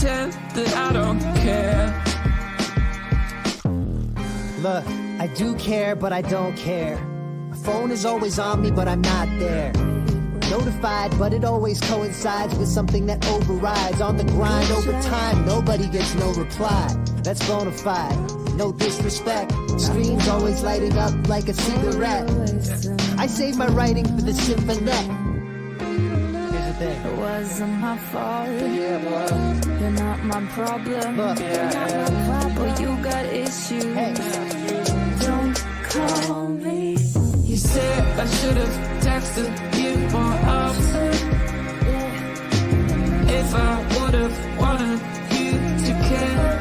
pretend that I don't care. Look, I do care, but I don't care. My phone is always on me, but I'm not there. Notified, but it always coincides with something that overrides. On the grind over time, nobody gets no reply. That's bona fide, no disrespect. Screens always lighting up like a cigarette. I save my writing for the symphonette. Here's the thing. It wasn't my fault. Yeah, boy. You're not my problem. Look. But you got issues. Hey. Don't call me. You said I should have texted you more often. If I would have wanted you to care.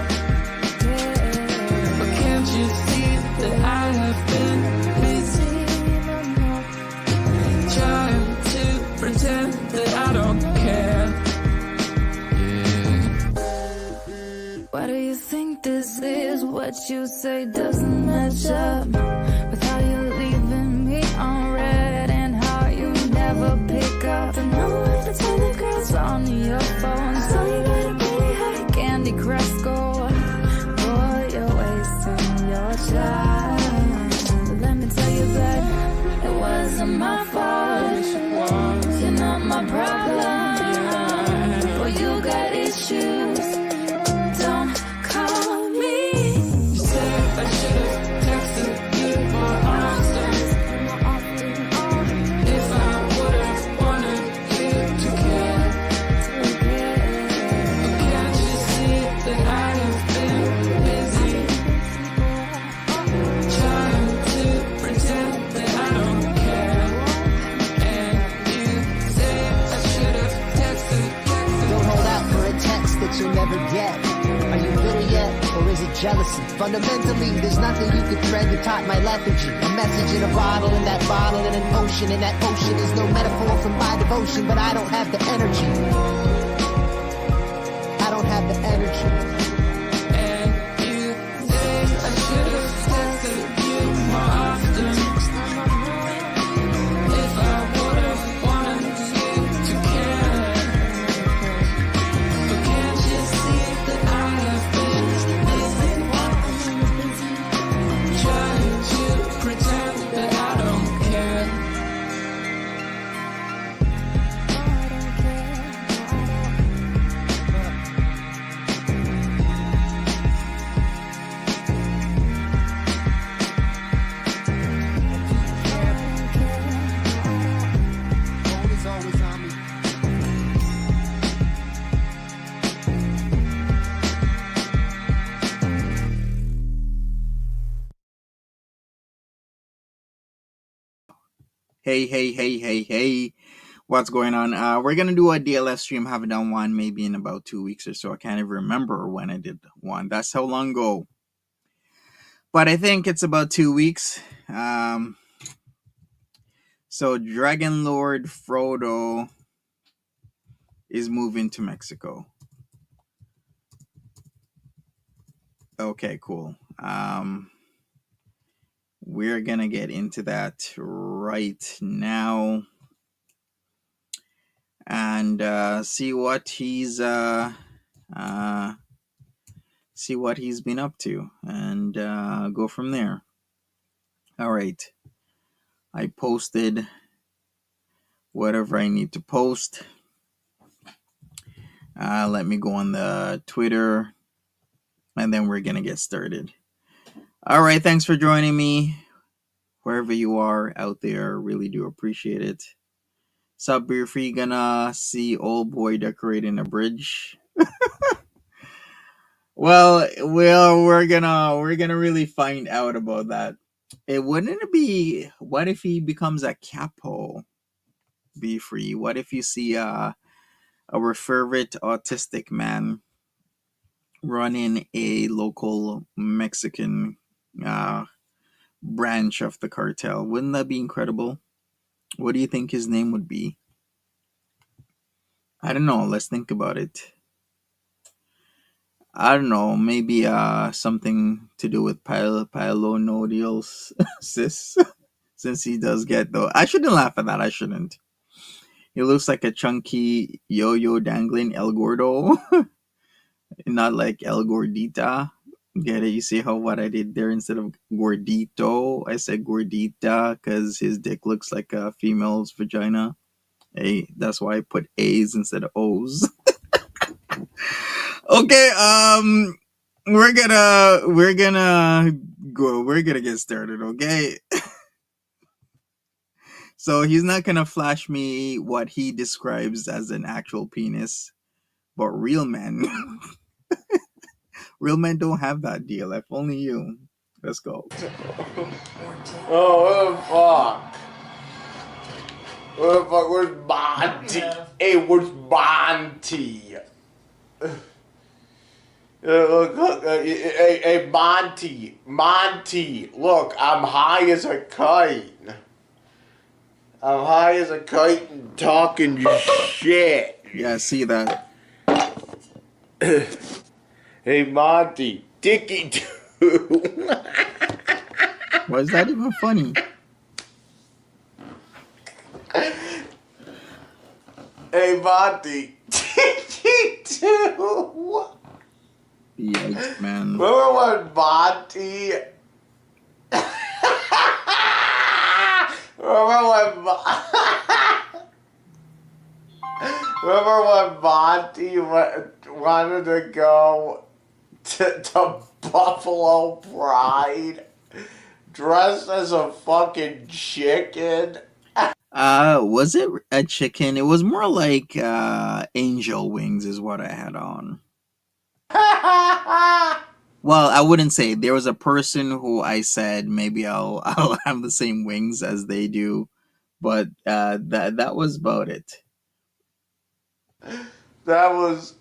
But can't you see that I have been busy trying to pretend that I don't care? Why do you think this is? What you say doesn't match up with how you're leaving me on red and how you never pick up. I know every time the girl's on your phone, so you gotta be high candy crush score. Boy, you're wasting your time. But let me tell you that it wasn't my fault. You're not my problem. Boy, you got issues. Don't call me. You said I should have texted you more often. If I would have wanted you to care. But can't you see that I have been busy trying to pretend that I don't care? And you say I should have texted. Don't hold out for a text that you'll never get. Are you bitter yet, or is it jealousy? Fundamentally, there's nothing you could thread to top my lethargy. A message in a bottle, and that bottle in an ocean, and that ocean is no metaphor for my devotion, but I don't have the energy. I don't have the energy. And you say I should have texted you more often. If I would have wanted you to care. But can't you see that I have been busy trying to pretend that I don't care? Phone is always on me. Hey. What's going on? We're going to do a DLS stream. Haven't done one maybe in about 2 weeks or so. I can't even remember when I did one. That's how long ago. But I think it's about 2 weeks. So Dragon Lord Frodo is moving to Mexico. Okay, cool. We're going to get into that right now. And see what he's been up to, and go from there. All right, I posted whatever I need to post. Let me go on the Twitter, and then we're gonna get started. All right, thanks for joining me wherever you are out there. Really do appreciate it. Sup, we're free gonna see old boy decorating a bridge. Well, we're gonna really find out about that. It wouldn't it be? What if he becomes a capo? Be free. What if you see our favorite autistic man running a local Mexican branch of the cartel? Wouldn't that be incredible? What do you think his name would be? I don't know. Let's think about it. I don't know. Maybe something to do with pilonodials, sis. Since he does get though. I shouldn't laugh at that. I shouldn't. He looks like a chunky yo-yo dangling El Gordo. Not like El Gordita. Get it? You see how what I did there instead of gordito, I said gordita because his dick looks like a female's vagina. Hey, that's why I put A's instead of O's. Okay, we're gonna get started, okay? So he's not gonna flash me what he describes as an actual penis, but real men, real men don't have that deal. If only you. Let's go. Oh, what the fuck? What the fuck? Where's Monty? Hey, where's Monty? Look, hey, Monty, look, I'm high as a kite. I'm high as a kite and talking shit. Yeah, I see that. Hey, Monty, Dicky Doo. Why is that even funny? Hey, Monty, Dicky Doo. Yikes, man. Remember when Monty? Remember when Monty wanted to go to Buffalo Pride dressed as a fucking chicken? Was it a chicken? It was more like angel wings is what I had on. Well, I wouldn't say there was a person who I said maybe I'll have the same wings as they do, but that was about it. That was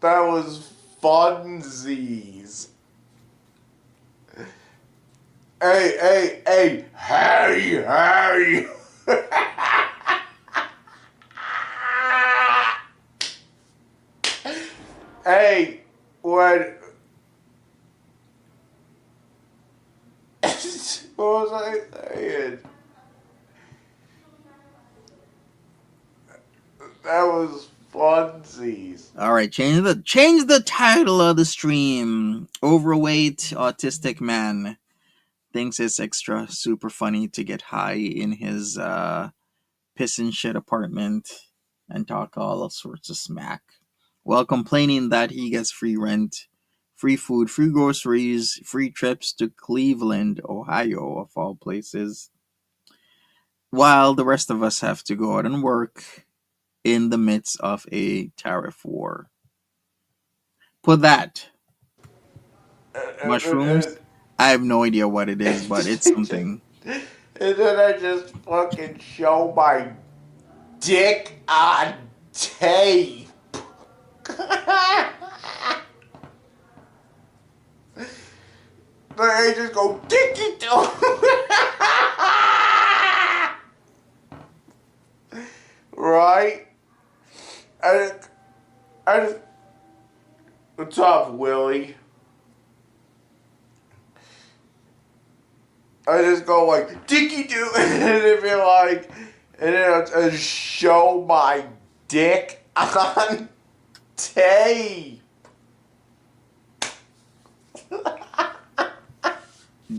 funsies. Hey, Harry. Hey, what was I saying? That was funsies. All right, change the title of the stream. Overweight autistic man thinks it's extra super funny to get high in his piss and shit apartment and talk all sorts of smack while complaining that he gets free rent, free food, free groceries, free trips to Cleveland, Ohio, of all places, while the rest of us have to go out and work in the midst of a tariff war. Put that. Mushrooms? I have no idea what it is, but it's something. And then I just fucking show my dick on tape. Then I just go, Dicky Doo. Right? I just, what's up, Willie? I just go like, Dicky Doo, and it'd be like, and then I'd show my dick on tape.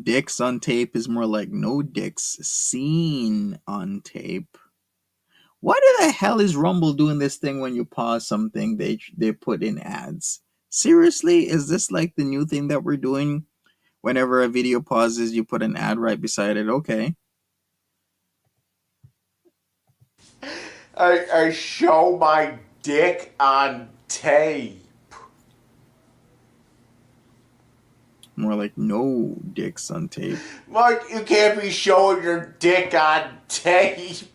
Dicks on tape is more like no dicks seen on tape. Why the hell is Rumble doing this thing when you pause something they put in ads? Seriously, is this like the new thing that we're doing? Whenever a video pauses, you put an ad right beside it. Okay. I show my dick on tape. More like no dicks on tape. Like, you can't be showing your dick on tape.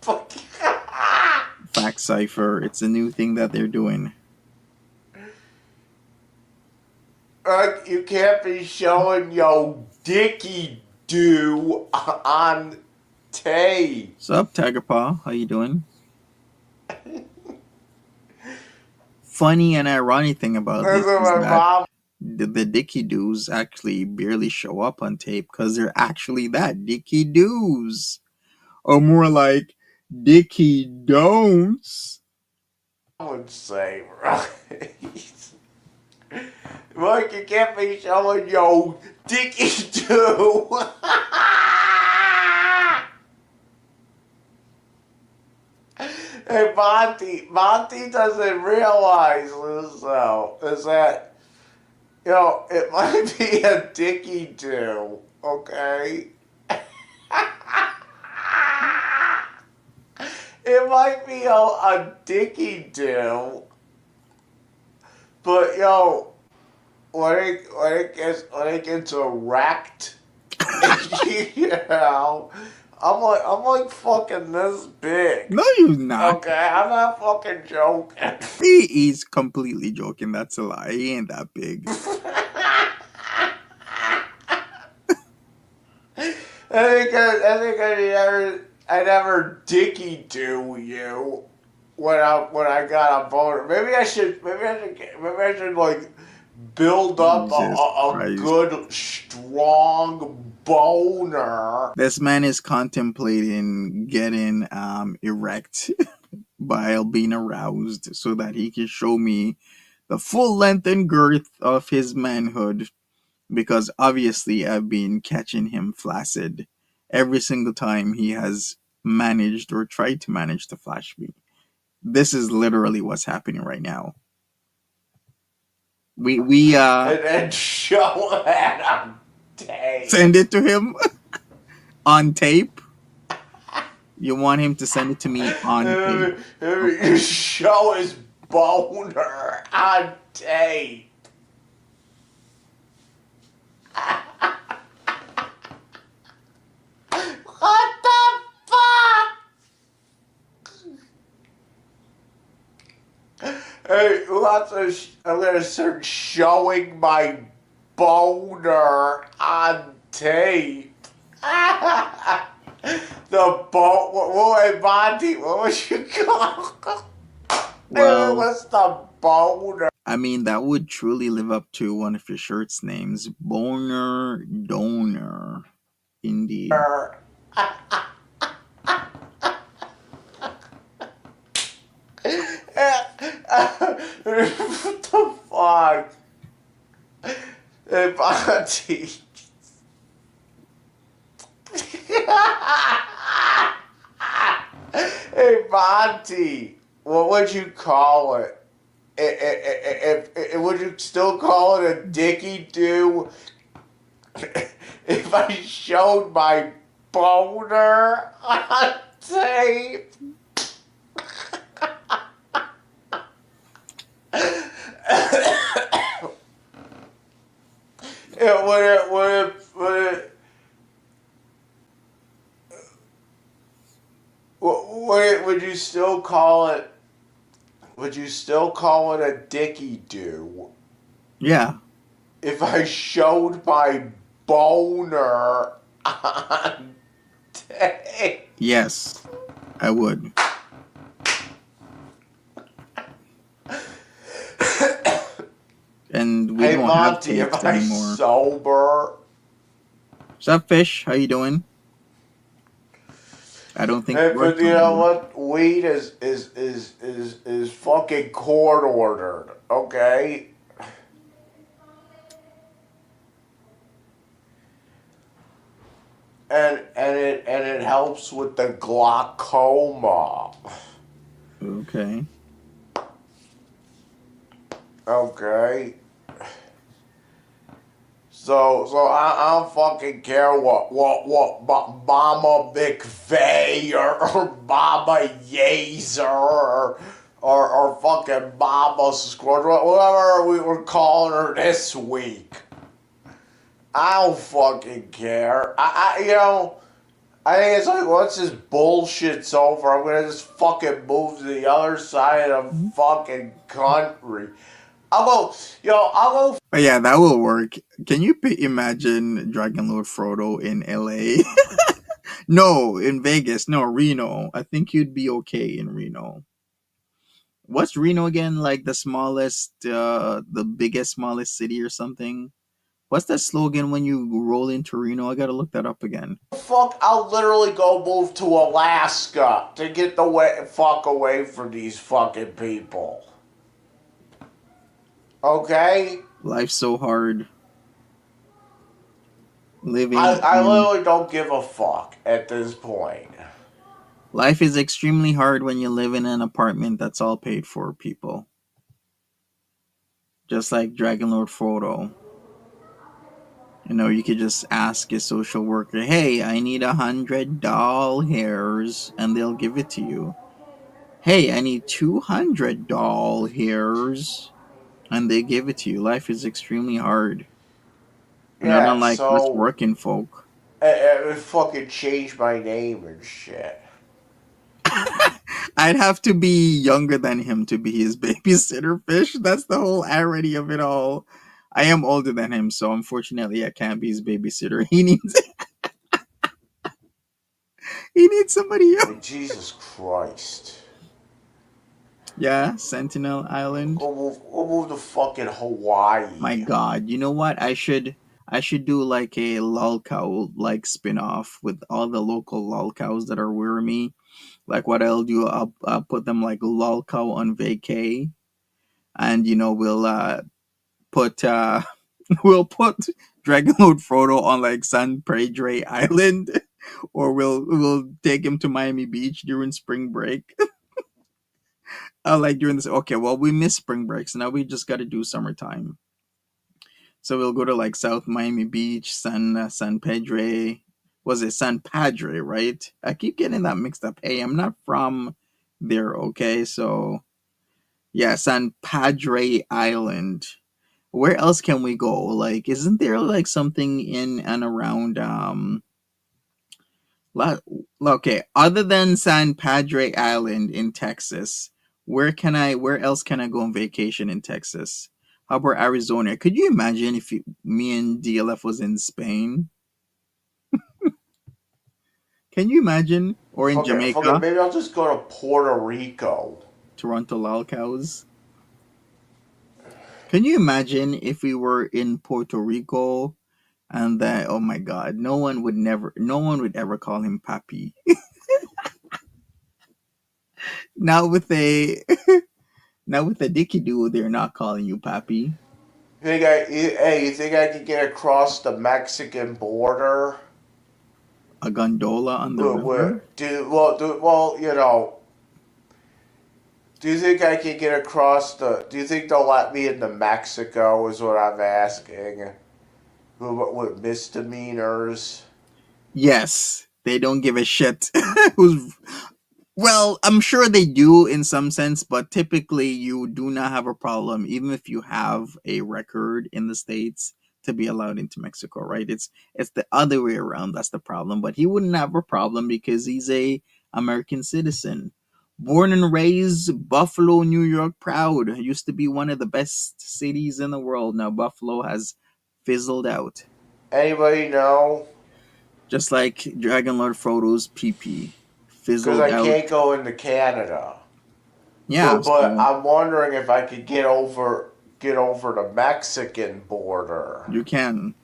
Fact cipher. It's a new thing that they're doing. Like, you can't be showing your Dicky Doo on tape. Sup, Tiger Paw? How you doing? Funny and ironic thing about this That's what is my that mom. the Dicky Doos actually barely show up on tape because they're actually that Dicky Doos. Or more like Dicky Don'ts. Would say, right? Like, you can't be showing yo dicky too. Hey, Monty doesn't realize this though, is that, you know, it might be a dicky do, okay? It might be a dicky do, but yo, when it gets erect, you know, I'm like fucking this big. No, you're not. Okay, I'm not fucking joking. He's completely joking. That's a lie. He ain't that big. I never dicky do you when I got a boner. Maybe I should like build up Jesus a Christ. good strong boner. This man is contemplating getting erect while being aroused so that he can show me the full length and girth of his manhood, because obviously I've been catching him flaccid every single time he has managed or tried to manage to flash me. This is literally what's happening right now. We And then show that on tape. send it to him on tape. You want him to send it to me on tape? You show his boner on tape. What the fuck? Hey, I'm gonna start showing my boner on tape. Hey, Monty, what would you call? Well, What's the boner? I mean, that would truly live up to one of your shirt's names, Boner Donor. Indeed. What the fuck? Hey, Monty. Hey, Monty. What would you call it? Would you still call it a dicky do if I showed my boner on tape? Would you still call it? Would you still call it a dicky do Yeah. if I showed my boner on tape? Yes, I would. And we Hey, don't Monty, have am tapes I anymore. sober? What's up, Fish? How you doing? I don't think. Hey, we're but you know done. what? Weed is fucking court ordered, okay? And it helps with the glaucoma. Okay. Okay. So I don't fucking care what Mama McVeigh or Mama Yeazer or fucking Mama Squad, whatever we were calling her this week. I don't fucking care. I think it's like, once this bullshit's over, I'm gonna just fucking move to the other side of the fucking country. I'll go. But yeah, that will work. Can you imagine Dragon Lord Frodo in LA? No, in Vegas. No, Reno. I think you'd be okay in Reno. What's Reno again? Like the smallest, the biggest, smallest city or something? What's that slogan when you roll into Reno? I gotta look that up again. Fuck, I'll literally go move to Alaska to get the fuck away from these fucking people. Okay? Life's so hard I, living I in. literally don't give a fuck at this point. Life is extremely hard when you live in an apartment that's all paid for, people. Just like Dragon Lord Frodo. You could just ask a social worker, "Hey, I need 100 doll hairs," and they'll give it to you. "Hey, I need 200 doll hairs," and they give it to you. Life is extremely hard. Not Yeah, unlike us so working folk. I fucking changed my name and shit. I'd have to be younger than him to be his babysitter fish. That's the whole irony of it all. I am older than him, so unfortunately I can't be his babysitter. He needs somebody else. Like, Jesus Christ. Yeah, Sentinel Island. We'll move to fucking My Hawaii. God, you know what? I should do like a lolcow like spin-off with all the local lolcows that are near me. Like what I'll do, I'll put them like lolcow on vacay, and put we'll put Dragonlord Frodo on like San Pedro Island, or we'll take him to Miami Beach during spring break. Like during this. Okay, well we miss spring breaks, now we just got to do summertime. So we'll go to like South Miami Beach, San Pedro. Was it San Padre, right? I keep getting that mixed up. Hey, I'm not from there, okay? So yeah, San Padre Island. Where else can we go? Like, isn't there like something in and around la- okay, other than San Padre Island in Texas, where else can I go on vacation in Texas? How about Arizona? Could you imagine if me and DLF was in Spain? Can you imagine? Or in Fucking, Jamaica, maybe I'll just go to Puerto Rico. Toronto Lolcows? Can you imagine if we were in Puerto Rico and that, oh my god, no one would ever call him Papi. Now with a now with a Dicky Doo, they're not calling you Papi. You think I could get across the Mexican border? A gondola on the river? Do you think I could get across do you think they'll let me into Mexico is what I'm asking? With misdemeanors? Yes, they don't give a shit. Who's Well, I'm sure they do in some sense, but typically you do not have a problem, even if you have a record in the States, to be allowed into Mexico, right? It's the other way around that's the problem. But he wouldn't have a problem because he's a American citizen. Born and raised Buffalo, New York, proud. Used to be one of the best cities in the world. Now Buffalo has fizzled out. Anybody know? Just like Dragon Lord Frodo's PP. Because Fizzled I out. can't go into Canada. Yeah, But so I'm wondering if I could get over the Mexican border. you can.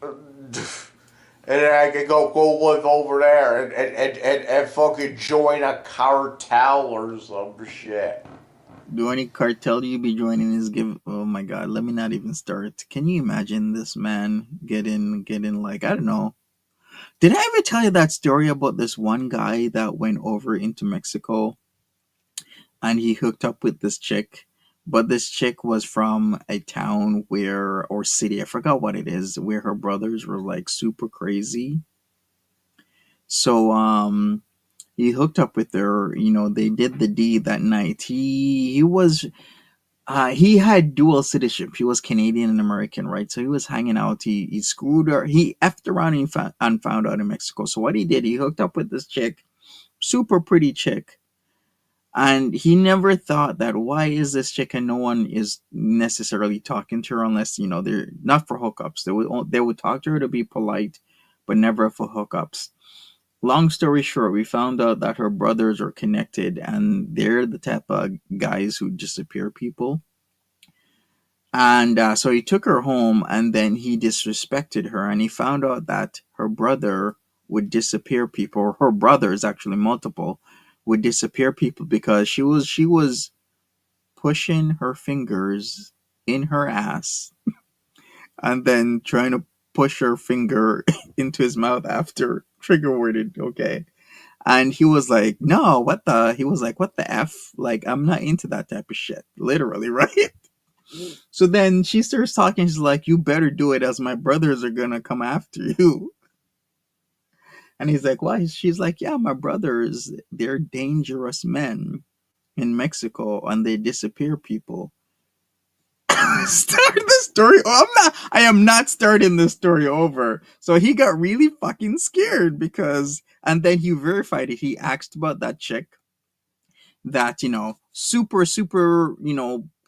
And then I could go live over there and fucking join a cartel or some shit. Do any cartel you be joining is give? Oh my god, let me not even start. Can you imagine this man getting like, I don't know. Did I ever tell you that story about this one guy that went over into Mexico and he hooked up with this chick? But this chick was from a town where, or city, I forgot what it is, where her brothers were like super crazy. So he hooked up with her, they did the deed that night. He had dual citizenship. He was Canadian and American, right? So he was hanging out. He screwed her. He effed around and found out in Mexico. So what he did, he hooked up with this chick, super pretty chick, and he never thought that why is this chick and no one is necessarily talking to her unless they're not for hookups. They would talk to her to be polite, but never for hookups. Long story short, we found out that her brothers are connected, and they're the type of guys who disappear people. And so he took her home and then he disrespected her. And he found out that her brother would disappear people, or her brothers, actually multiple, would disappear people because she was pushing her fingers in her ass and then trying to push her finger into his mouth after trigger worded, okay? And he was like, no, what the? He was like, what the F? Like, I'm not into that type of shit. Literally, right? So then she starts talking. She's like, you better do it as my brothers are going to come after you. And he's like, why? She's like, yeah, my brothers, they're dangerous men in Mexico and they disappear people. Start the story. Oh, I am not starting this story over. So he got really fucking scared because, and then he verified it. He asked about that chick, that, super, super,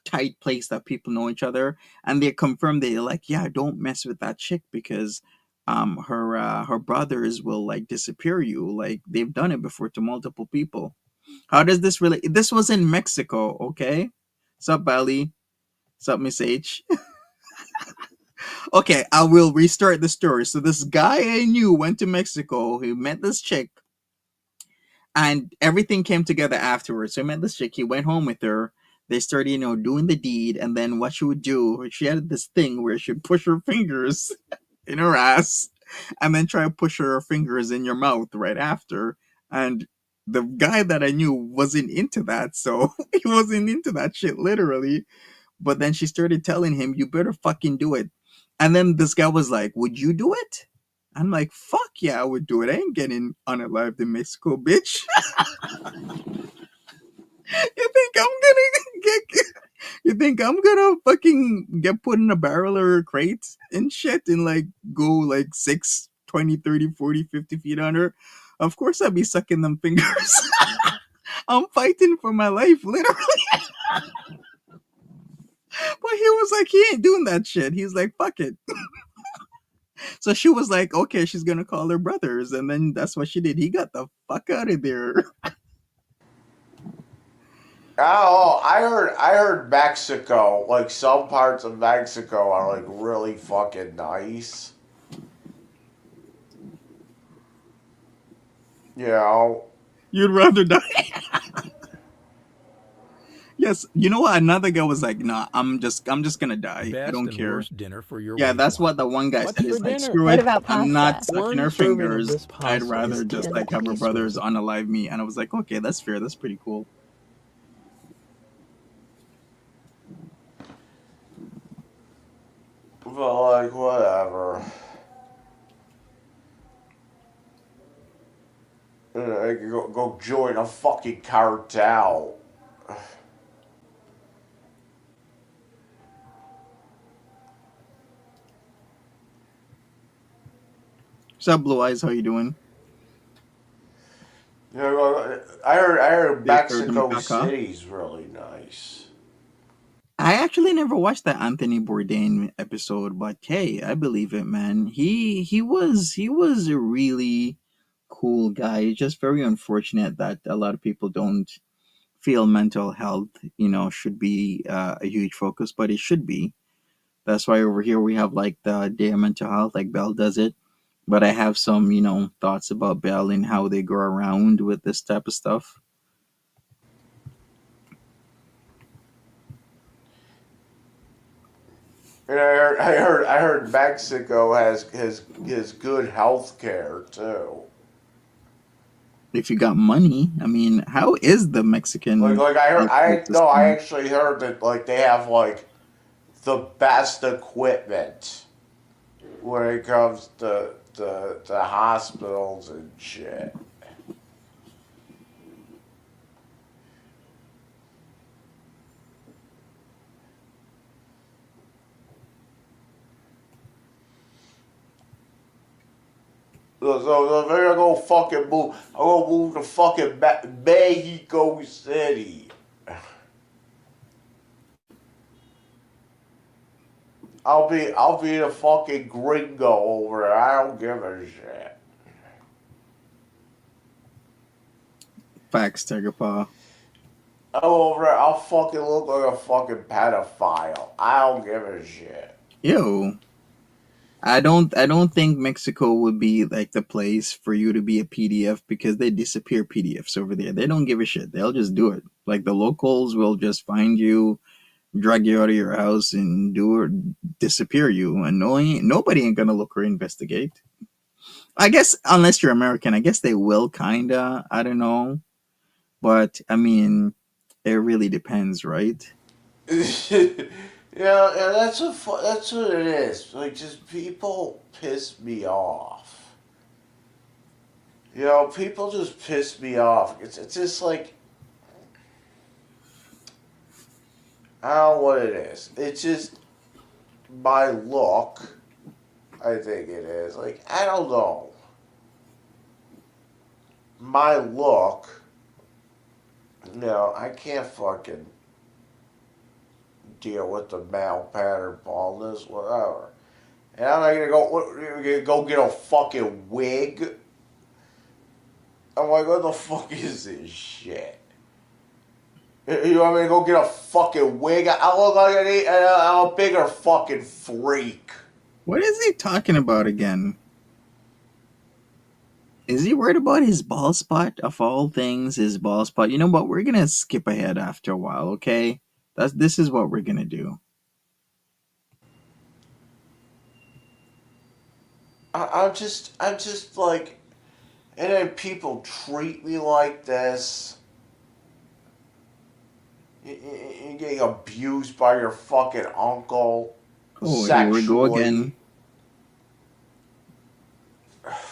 tight place that people know each other. And they confirmed, they're like, yeah, don't mess with that chick because her brothers will like disappear you. Like they've done it before to multiple people. How does this relate? This was in Mexico, okay? Sup, Bali? Sup, Miss H? Okay, I will restart the story. So this guy I knew went to Mexico. He met this chick, and everything came together afterwards. So he met this chick. He went home with her. They started, doing the deed. And then what she would do, she had this thing where she would push her fingers in her ass, and then try to push her fingers in your mouth right after. And the guy that I knew wasn't into that, so he wasn't into that shit, literally. But then she started telling him, you better fucking do it. And then this guy was like, would you do it? I'm like, fuck yeah, I would do it. I ain't getting unalived in Mexico, bitch. You think I'm gonna get you think I'm gonna fucking get put in a barrel or a crate and shit and like go like 6, 20, 30, 40, 50 feet under? Of course I'd be sucking them fingers. I'm fighting for my life, literally. But he was like, he ain't doing that shit. He's like, fuck it. So she was like, okay, she's gonna call her brothers, and then that's what she did. He got the fuck out of there. Oh, I heard Mexico, like some parts of Mexico are like really fucking nice. You know? You'd rather die. Yes, you know what? Another guy was like, "Nah, I'm just gonna die. I Best don't and care." worst dinner for your Yeah, weight that's what loss. the one guy What's said. for Is like, dinner? screw What it. about I'm not pasta? sucking her One serving of fingers. this I'd pasta rather is just 10 like have her piece brothers worth. unalive me. And I was like, okay, that's fair. That's pretty cool. But like, whatever. I could go join a fucking cartel. What's up, Blue Eyes? How you doing? You know, I heard Yes, sir, Mexico Dumakaka. City's really nice. I actually never watched that Anthony Bourdain episode, but hey, I believe it, man. He was a really cool guy. It's just very unfortunate that a lot of people don't feel mental health, should be a huge focus, but it should be. That's why over here we have like the day of mental health, like Bell does it. But I have some, thoughts about Bell and how they go around with this type of stuff. And I heard Mexico has good health care too. If you got money, I mean, how is the Like Mexican like I heard healthcare I no I system? actually heard that like they have like the best equipment when it comes to hospitals and shit. So if I go fucking move, I'm gonna move to fucking Mexico City. I'll be the fucking gringo over there. I don't give a shit. Facts, Tagapaw. I'm over there. I'll fucking look like a fucking pedophile. I don't give a shit. Yo, I don't think Mexico would be like the place for you to be a PDF because they disappear PDFs over there. They don't give a shit. They'll just do it. Like the locals will just find you, drag you out of your house, and do it, disappear you. And nobody ain't gonna look or investigate. I guess unless you're American, I guess they will kinda. I don't know, but I mean, it really depends, right? Yeah, that's what it is. Like, just people piss me off. People just piss me off. It's just like, I don't know what it is. It's just my look. I think it is. Like, I don't know. My look. I can't fucking deal with the male pattern baldness, whatever. And I'm not gonna go get a fucking wig. I'm like, what the fuck is this shit? You want me to go get a fucking wig? I look like I'm a bigger fucking freak. What is he talking about again? Is he worried about his ball spot? Of all things, his ball spot. You know what? We're gonna skip ahead after a while, okay? This is what we're gonna do. I'm just like, and then people treat me like this. You're getting abused by your fucking uncle Oh, here we go again. sexually.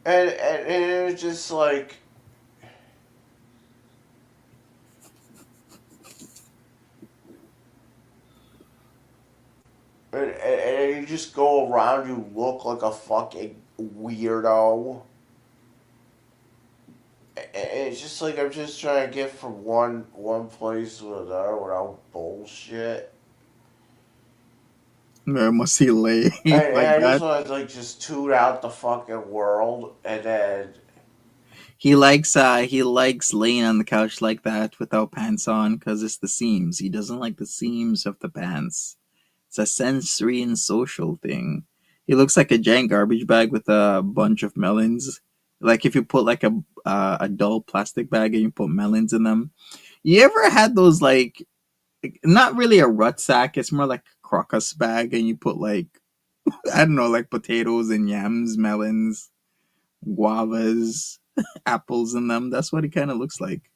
And it was just like, and you just go around, you look like a fucking weirdo. And it's just like I'm just trying to get from one place to another without bullshit. Must he lay And like I just that? want to like just tune out the fucking world, and then He likes laying on the couch like that without pants on because it's the seams. He doesn't like the seams of the pants. It's a sensory and social thing. He looks like a giant garbage bag with a bunch of melons. Like if you put like a dull plastic bag and you put melons in them. You ever had those like not really a rut sack? It's more like a crocus bag, and you put like I don't know, like potatoes and yams, melons, guavas, apples in them. That's what it kind of looks like.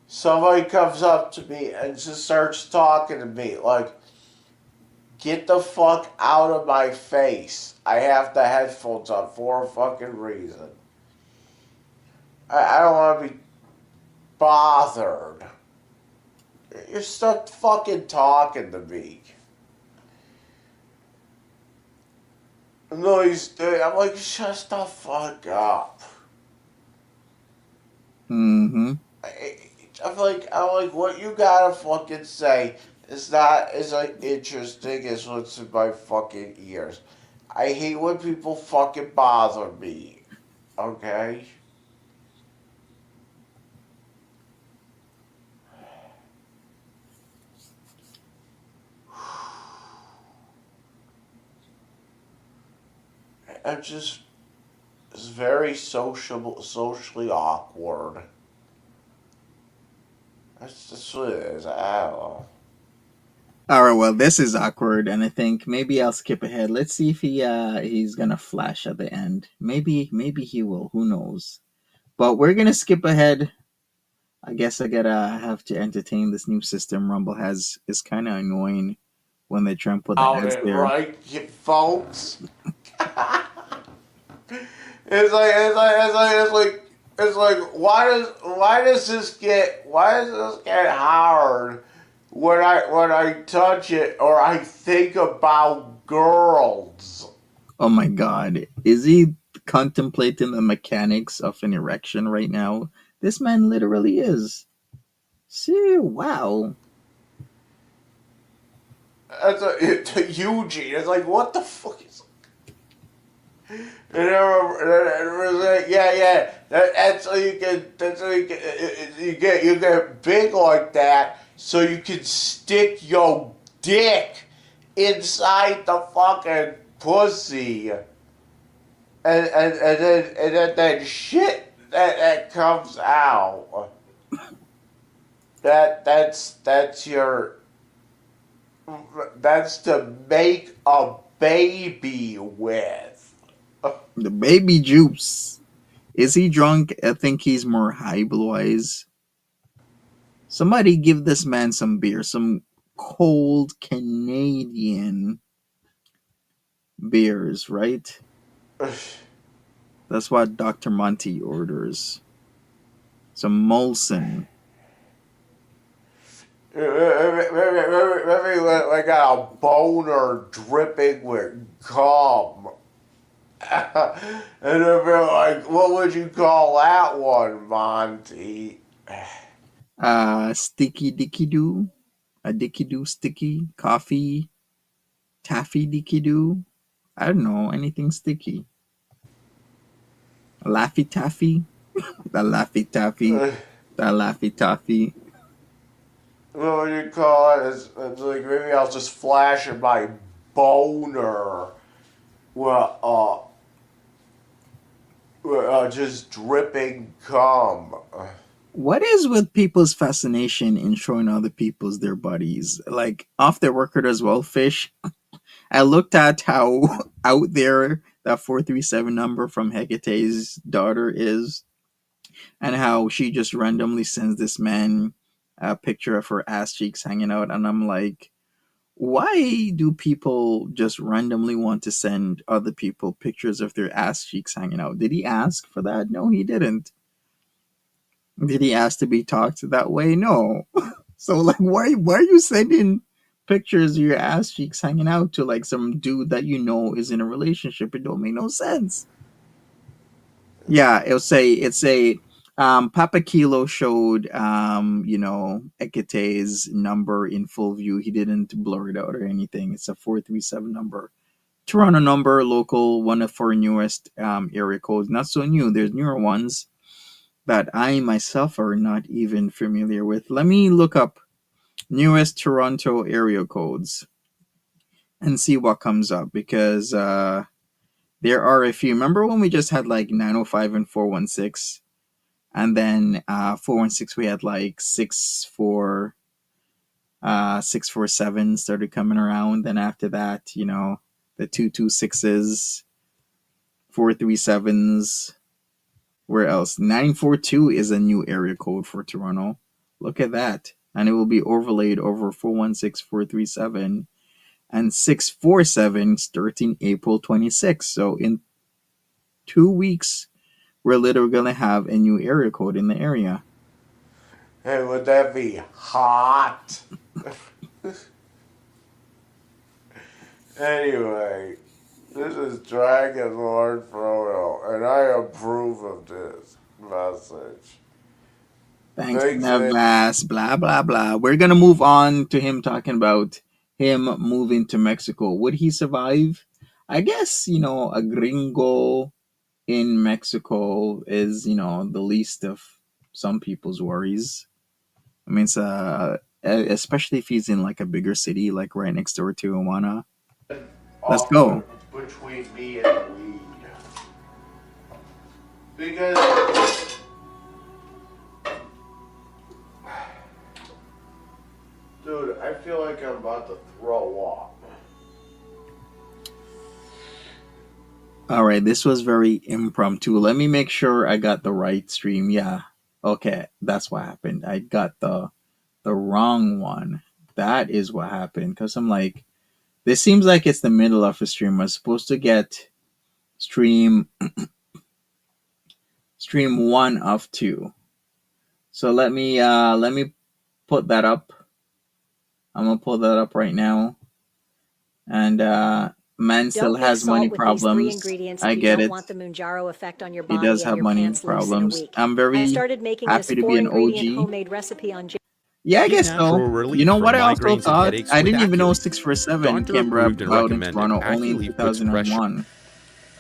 somebody comes up to me and just starts talking to me like, get the fuck out of my face. I have the headphones on for a fucking reason. I don't want to be bothered. You're stuck fucking talking to me. No, I'm like, shut the fuck up. Mm-hmm. I'm like, what you gotta fucking say is not as like interesting as what's in my fucking ears. I hate when people fucking bother me. Okay? I'm just, it's very socially awkward. That's just what it is. I don't know. All right, well, this is awkward, and I think maybe I'll skip ahead. Let's see if he's gonna flash at the end. Maybe he will. Who knows? But we're gonna skip ahead. I guess I gotta have to entertain this new system Rumble has. It's kind of annoying when they try and put the Out ads it there. right, you folks. It's like why does this get hard when I touch it or I think about girls? Oh my god, is he contemplating the mechanics of an erection right now? This man literally is. See, wow. To Eugene, it's like what the fuck is. And everyone was like, yeah. That's so you can. That's so you get big like that, so you can stick your dick inside the fucking pussy, and then shit that comes out. That's your. That's to make a baby with. The baby juice. Is he drunk? I think he's more high, Blue Eyes. Somebody give this man some beer, some cold Canadian beers, right? That's what Dr. Monty orders. Some Molson. Maybe I got a boner dripping with cum. And they're like, what would you call that one, Monty? Sticky Dicky Doo. A Dicky Doo sticky. Coffee. Taffy Dicky Doo. I don't know. Anything sticky. Laffy Taffy. The Laffy Taffy. The Laffy Taffy. What would you call it? It's like maybe I'll just flash in my boner. Well, just dripping cum. What is with people's fascination in showing other people's their bodies? Like off the record as well, Fish. I looked at how out there that 437 number from Hecate's daughter is, and how she just randomly sends this man a picture of her ass cheeks hanging out, and I'm like, why do people just randomly want to send other people pictures of their ass cheeks hanging out? Did he ask for that? No, he didn't. Did he ask to be talked that way? No. So like, why are you sending pictures of your ass cheeks hanging out to like some dude that you know is in a relationship? It don't make no sense. Yeah, it's a Papa Kilo showed Ekete's number in full view. He didn't blur it out or anything. It's a 437 number. Toronto number, local, one of our newest area codes. Not so new. There's newer ones that I myself are not even familiar with. Let me look up newest Toronto area codes and see what comes up, because there are a few. Remember when we just had like 905 and 416? And then 416 we had like 647 started coming around. Then after that, the 226s, 437s. Where else? 942 is a new area code for Toronto. Look at that. And it will be overlaid over 416, 437, and 647 starting April 26th. So in 2 weeks, we're literally going to have a new area code in the area. Hey, would that be hot? Anyway, this is Dragon Lord Frodo, and I approve of this message. Thanks, Thanks, Nevas, blah, blah, blah. We're going to move on to him talking about him moving to Mexico. Would he survive? I guess, a gringo in Mexico is, the least of some people's worries. I mean, it's especially if he's in like a bigger city, like right next door to Tijuana. Let's go. Between me and weed. Because dude, I feel like I'm about to throw up. All right, this was very impromptu. Let me make sure I got the right stream. Yeah. Okay, that's what happened. I got the wrong one. That is what happened, cuz I'm like, this seems like it's the middle of a stream. I'm supposed to get stream 1 of 2. So let me put that up. I'm going to pull that up right now. And man still Don't has mix money salt with these 3 problems. ingredients I if you get don't it. want the Mounjaro effect on your He body does and have your money pants loose in a problems. week. I'm I very started making happy this to be an 4-ingredient OG. homemade recipe on Yeah, I Seek guess so. natural relief You know from what I also migraines and thought? headaches I with didn't even know Acculeaf. 647 Doctor came approved and about in recommended. Toronto only in Acculeaf puts fresh 2001.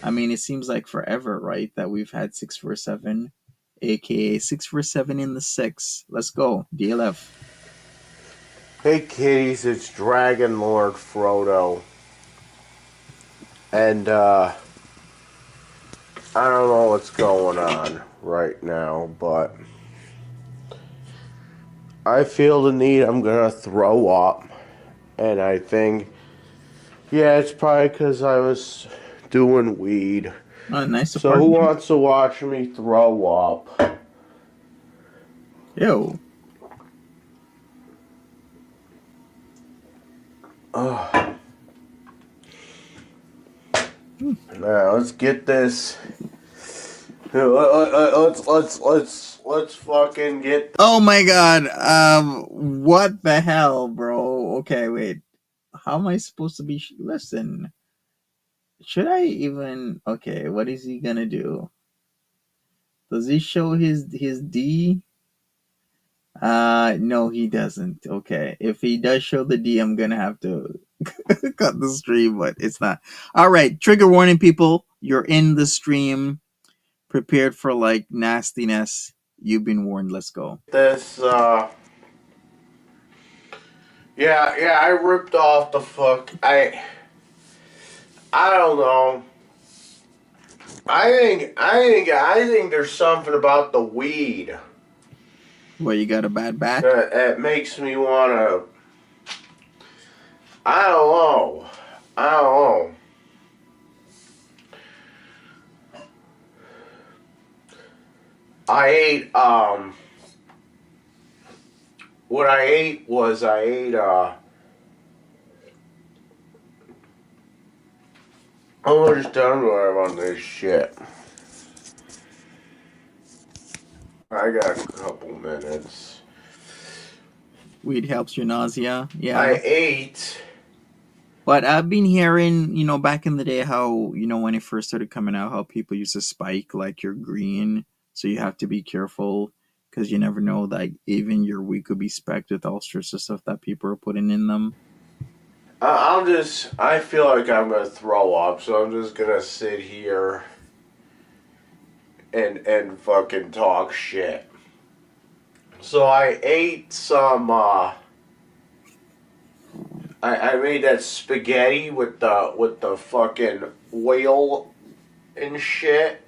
I mean, it seems like forever, right? That we've had 647, aka 647 in the 6. Let's go. DLF. Hey kitties, it's Dragon Lord Frodo. And I don't know what's going on right now, but I feel the need. I'm gonna throw up. And I think, yeah, it's probably because I was doing weed. Oh, nice So who apartment. wants to watch me throw up? Ew. Now let's get this. Let's fucking get. Oh my god. What the hell, bro? Okay, wait. How am I supposed to be? Listen. Should I even? Okay, what is he gonna do? Does he show his D? No, he doesn't. Okay, if he does show the D, I'm gonna have to cut the stream, but it's not. All right, trigger warning, people. You're in the stream, prepared for like nastiness. You've been warned. Let's go. This yeah, I ripped off the fuck. I don't know. I think there's something about the weed What, you got a bad back? that makes me wanna. I don't know. I don't know. I ate what I ate was I ate I'm just done on this shit. I got a couple minutes. Weed helps your nausea. Yeah. I ate. But I've been hearing, back in the day how, when it first started coming out, how people used to spike like you're green. So you have to be careful because you never know that even your weed could be specked with all sorts of stuff that people are putting in them. I feel like I'm gonna throw up, so I'm just gonna sit here and fucking talk shit. So I ate some, I made that spaghetti with the fucking oil and shit.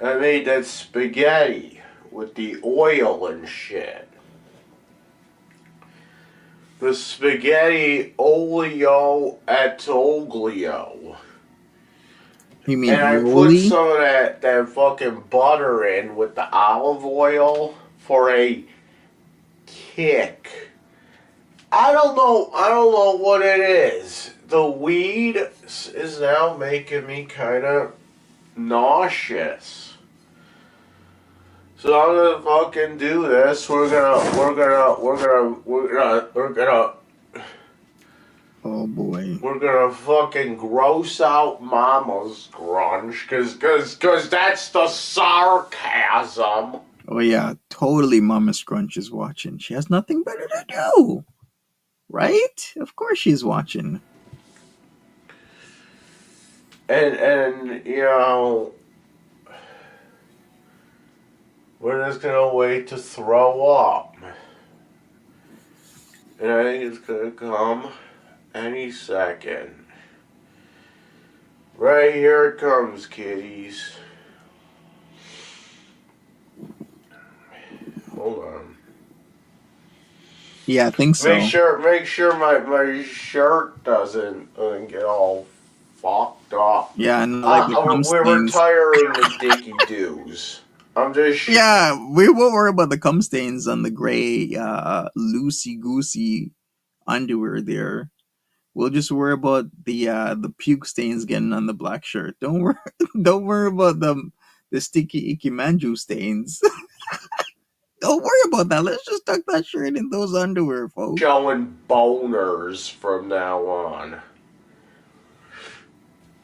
I made that spaghetti with the oil and shit. The spaghetti olio at oglio. You mean And I put Rolly? some of that fucking butter in with the olive oil for a kick. I don't know what it is. The weed is now making me kind of nauseous. So I'm gonna fucking do this. We're gonna Oh boy. We're gonna fucking gross out Mama's grunge, cause that's the sarcasm. Oh yeah, totally Mama Scrunch is watching. She has nothing better to do. Right? Of course she's watching. And we're just gonna wait to throw up. And I think it's gonna come any second. Right here it comes, kiddies. Hold on. Yeah, I think so. Make sure my shirt doesn't get all fucked up. Yeah, and like the cum We're stains. retiring the dicky doos. I'm just Yeah, we won't worry about the cum stains on the gray, loosey goosey underwear there. We'll just worry about the puke stains getting on the black shirt. Don't worry, don't worry about the sticky icky manju stains. Don't worry about that. Let's just tuck that shirt in those underwear, folks. showing boners from now on.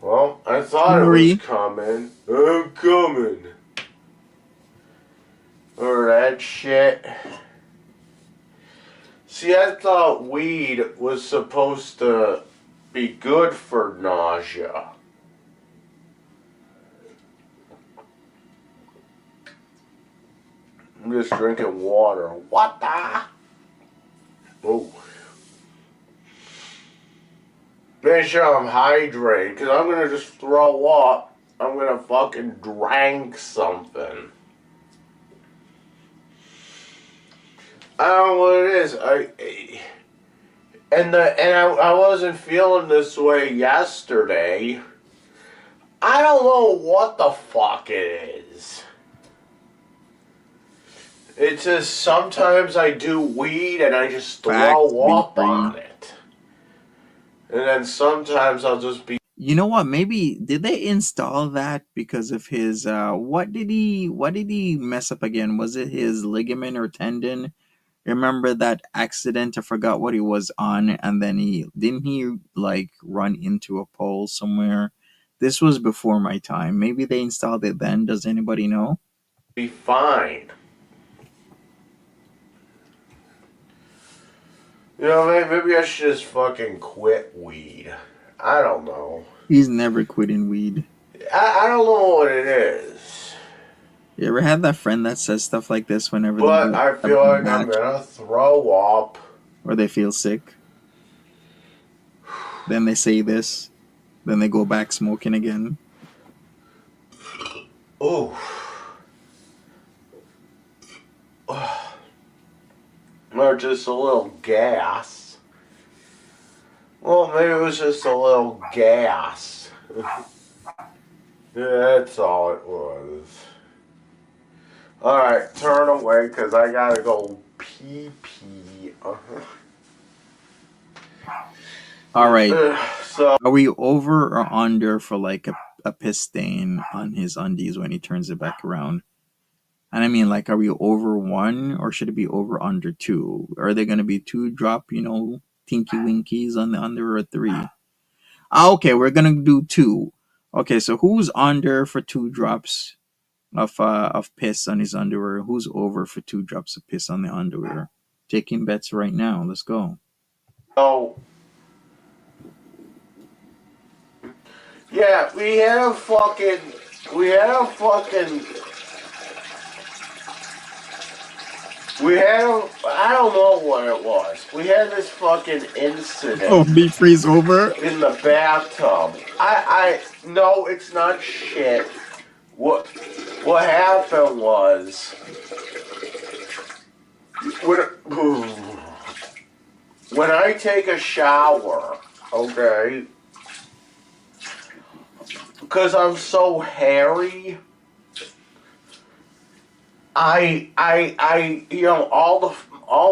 Well, I thought it was coming. I'm coming. Or that shit. See, I thought weed was supposed to be good for nausea. I'm just drinking water. What the? make sure I'm hydrated, because I'm gonna just throw up. I'm gonna fucking drink something. I don't know what it is. I wasn't feeling this way yesterday. I don't know what the fuck it is. It's just sometimes I do weed and I just throw up on it. And then sometimes I'll just be... You know what? Maybe did they install that because of his what did he mess up again? Was it his ligament or tendon? Remember that accident? I forgot what he was on, and then he like run into a pole somewhere. This was before my time. Maybe they installed it then. Does anybody know? be fine. You know, maybe I should just fucking quit weed. I don't know. He's never quitting weed. I don't know what it is. You ever had that friend that says stuff like this whenever But they I feel like I'm gonna throw up. or they feel sick? Then they say this. Then they go back smoking again. Ooh. Or just a little gas. Well, maybe it was just a little gas. Yeah, that's all it was. Alright, turn away, because I gotta go pee-pee. All right. So, Are we over or under for like a piss stain on his undies when he turns it back around? And I mean, like, are we over 1 or should it be over under 2? Are they going to be 2 drop, tinky winkies on the under or 3? Okay, we're going to do 2. Okay, so who's under for 2 drops of piss on his underwear? Who's over for 2 drops of piss on the underwear? Taking bets right now. Let's go. yeah, we had a fucking, I don't know what it was. We had this fucking incident. Oh, Beef Freeze over? In the bathtub. No, it's not shit. What happened was, when I take a shower, okay, because I'm so hairy, all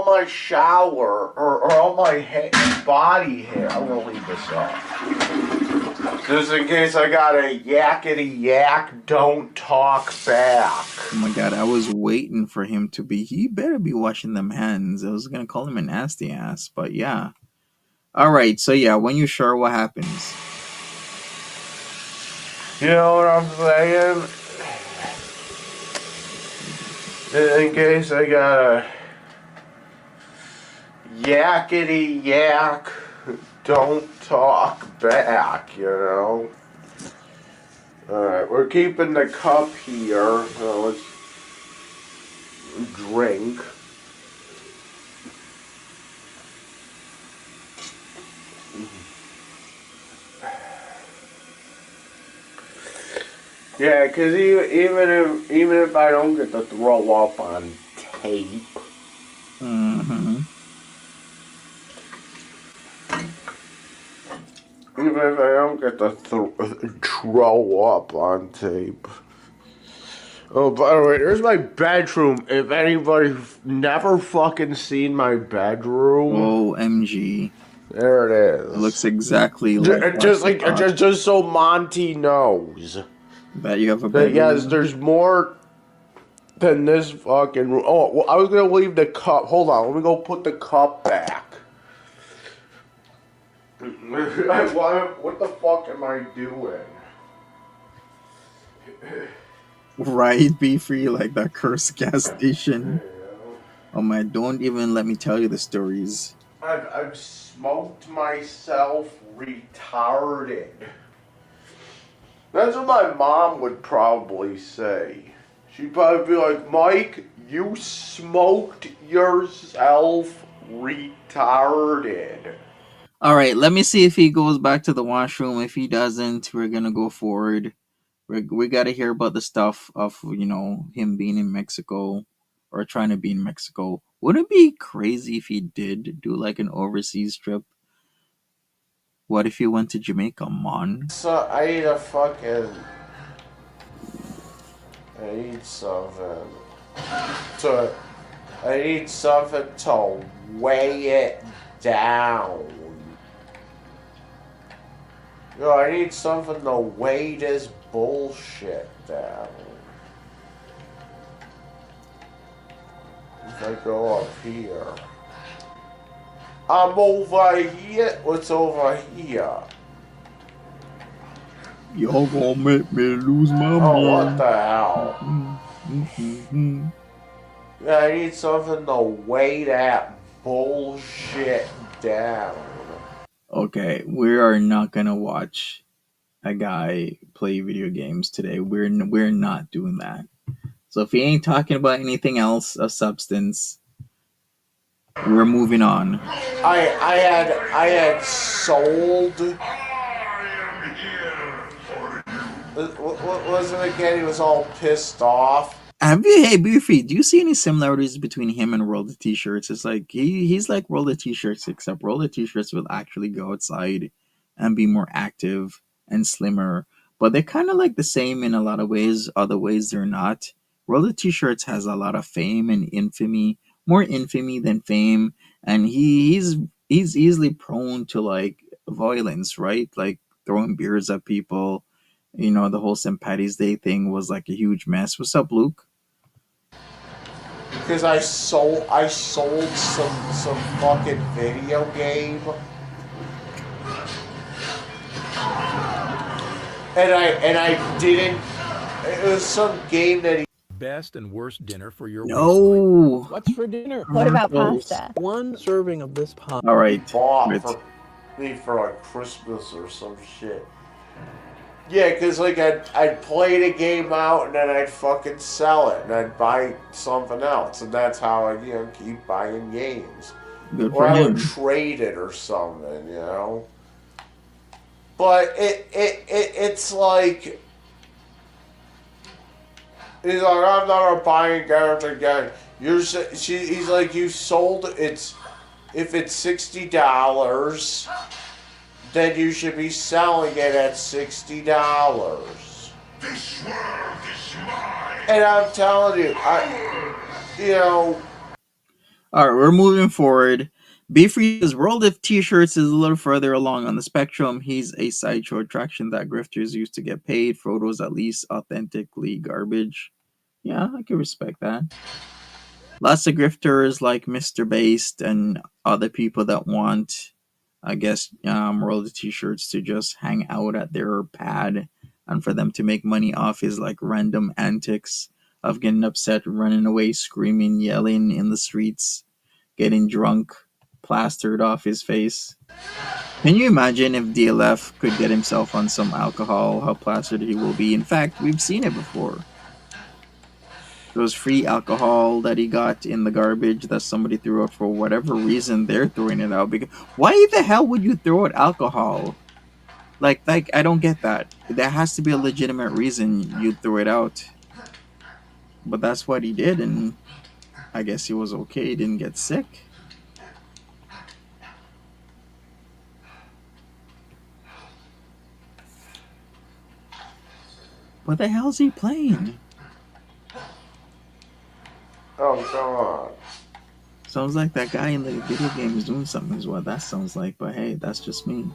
my shower or all my body hair. I'm gonna leave this up just in case I got a yakety yak. Don't talk back. Oh my god, I was waiting for him to be. He better be washing them hands. I was gonna call him a nasty ass, but yeah. All right, so yeah, when you shower, what happens? You know what I'm saying? In case I got a yakety yak, don't talk back, Alright, we're keeping the cup here. Let's drink. Yeah, because even if I don't get to throw up on tape, even if I don't get to throw up on tape. Oh, by the way, there's my bedroom. If anybody's never fucking seen my bedroom, OMG. there it is. It looks exactly like just so Monty knows. that you have a bedroom. Yes, there's more than this fucking room. Oh, well, I was gonna leave the cup. Hold on, let me go put the cup back. What the fuck am I doing? Right, be free like that cursed gas station. Oh my, don't even let me tell you the stories. I've smoked myself retarded. That's what my mom would probably say. She'd probably be like, Mike, you smoked yourself retarded. All right, let me see if he goes back to the washroom. If he doesn't, we're gonna go forward. We got to hear about the stuff of him being in Mexico or trying to be in Mexico. Wouldn't it be crazy if he did do like an overseas trip? What if he went to Jamaica, man? So I need a fucking. I need something to. I need something to weigh it down. Yo, I need something to weigh this bullshit down. If I go up here. I'm over here. What's over here? Y'all gonna make me lose my Oh, what mind. the hell? Mm-hmm. Yeah, I need something to weigh that bullshit down. Okay, we are not gonna watch a guy play video games today. We're not doing that. So if he ain't talking about anything else of substance, we're moving on. I had sold. What was it again? He was all pissed off. Hey Beefy, do you see any similarities between him and World of T-shirts? It's like he's like World of T-shirts, except World of T-shirts will actually go outside and be more active and slimmer. But they're kind of like the same in a lot of ways. Other ways they're not. World of T-shirts has a lot of fame and infamy, more infamy than fame, and he's easily prone to like violence, right? Like throwing beers at people. The whole St. Patty's Day thing was like a huge mess. What's up, Luke? Because I sold some fucking video game. And I didn't. It was some game that he. Best and worst dinner for your waistline. No. What's for dinner? What about Commercials. pasta? One serving of this pasta. All right. bought Wait. for me for like Christmas or some shit. Yeah, because like I'd play the game out and then I'd fucking sell it and I'd buy something else, and that's how I keep buying games. Good Or for I him. would trade it or something. But it's like he's like, I'm not buying games again. He's like, you sold it. If it's $60, then you should be selling it at $60. This world is mine. And I'm telling you, All right, we're moving forward. Beefree's World of T-shirts is a little further along on the spectrum. He's a sideshow attraction that grifters use to get paid. Frodo's at least authentically garbage. Yeah, I can respect that. Lots of grifters like Mr. Based and other people that want, I guess, World of T-shirts to just hang out at their pad and for them to make money off his like random antics of getting upset, running away, screaming, yelling in the streets, getting drunk, plastered off his face. Can you imagine if DLF could get himself on some alcohol, how plastered he will be? In fact, we've seen it before. Those free alcohol that he got in the garbage that somebody threw out for whatever reason, they're throwing it out. Because why the hell would you throw out alcohol? Like I don't get that. There has to be a legitimate reason you'd throw it out. But that's what he did, and I guess he was okay. He didn't get sick. What the hell's he playing? oh, come on. Sounds like that guy in the video game is doing something is what that sounds like, but hey, that's just me.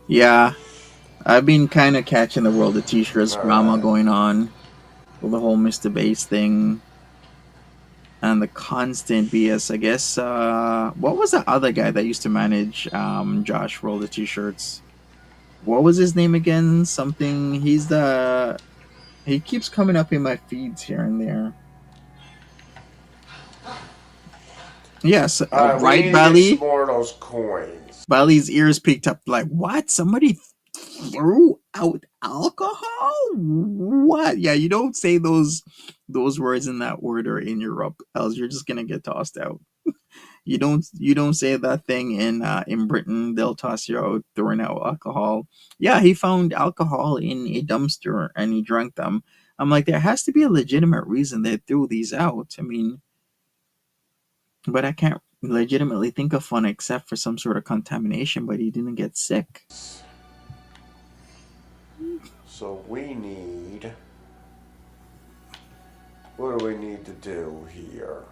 Yeah, I've been kind of catching the World of T-shirts drama going on with the whole Mr. Bass thing and the constant BS. I guess, what was the other guy that used to manage Josh World of T-shirts? What was his name again? Something, he keeps coming up in my feeds here and there. Yes, We right, need to get Bally? some more of those coins. Bally's ears peaked up like, what? Somebody threw out alcohol? What? Yeah, you don't say those words in that order in Europe, else you're just gonna get tossed out. You don't say that thing in Britain. They'll toss you out throwing out alcohol. Yeah, he found alcohol in a dumpster and he drank them. I'm like, there has to be a legitimate reason they threw these out. I mean, but I can't legitimately think of one except for some sort of contamination. But he didn't get sick. So we need. What do we need to do here?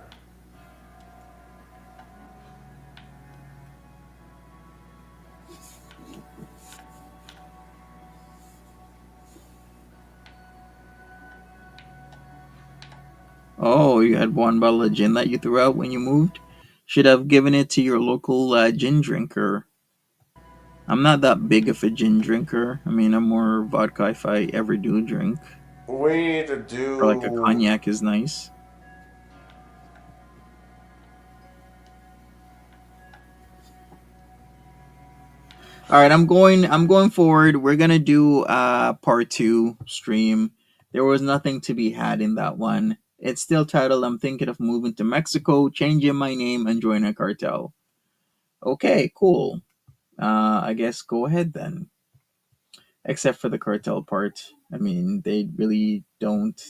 Oh, you had one bottle of gin that you threw out when you moved. Should have given it to your local gin drinker. I'm not that big of a gin drinker. I mean, I'm more vodka if I ever do drink. We need to Or like a do. cognac is nice. All right, I'm going forward. We're going to do part 2 stream. There was nothing to be had in that one. It's still titled I'm thinking of moving to Mexico, changing my name and joining a cartel. Okay, cool. I guess go ahead then. Except for the cartel part. I mean, they really don't.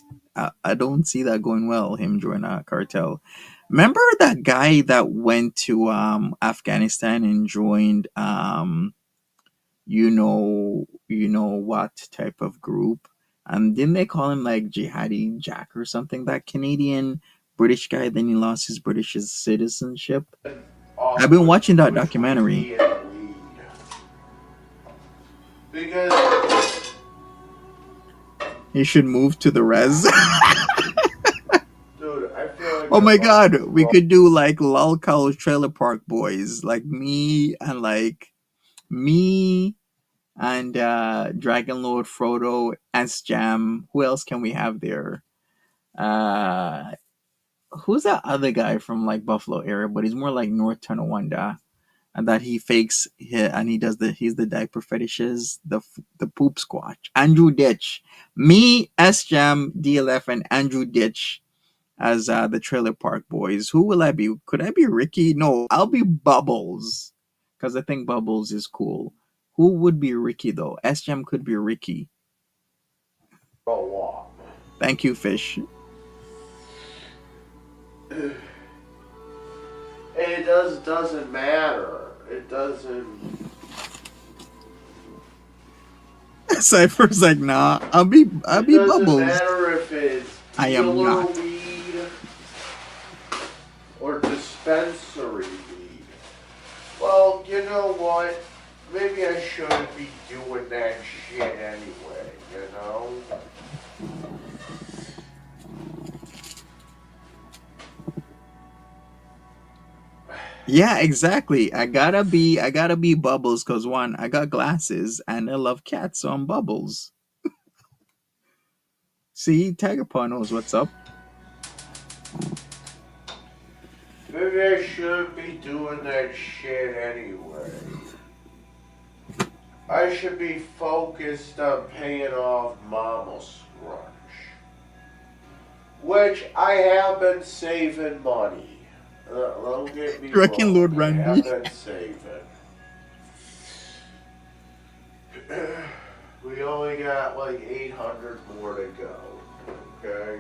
I don't see that going well. Him join a cartel. Remember that guy that went to Afghanistan and joined you know what type of group? Didn't they call him like Jihadi Jack or something? That Canadian British guy. Then he lost his British citizenship. I've been watching that Which would documentary. be in the lead. Because. He should move to the res. Dude, I feel like. Oh my god, we could do like Lolcow Trailer Park Boys, like me and Dragon Lord Frodo, S Jam. Who else can we have there? Uh, who's that other guy from like Buffalo area, but he's more like North Tonawanda, and that he fakes and he's the diaper fetishes, the poop squatch. Andrew Ditch, me, S Jam, DLF, and Andrew Ditch as the Trailer Park Boys. Who will I be? Could I be Ricky? No, I'll be Bubbles because I think Bubbles is cool. Who would be Ricky though? S Jam could be Ricky. Thank you, Fish. It doesn't matter. It doesn't. Cypher's like, nah, I'll be It doesn't Bubbles. matter if it's I am dealer not. weed or dispensary weed. Well, you know what? Maybe I shouldn't be doing that shit anyway, you know? Yeah, exactly. I gotta be Bubbles because one, I got glasses and I love cats, so I'm Bubbles. See, Tiger Paw knows what's up. Maybe I shouldn't be doing that shit anyway. I should be focused on paying off Mama's Scrunch. Which I have been saving money. Don't get me Reckon wrong, Lord I Randy. have been saving. We only got like 800 more to go. Okay?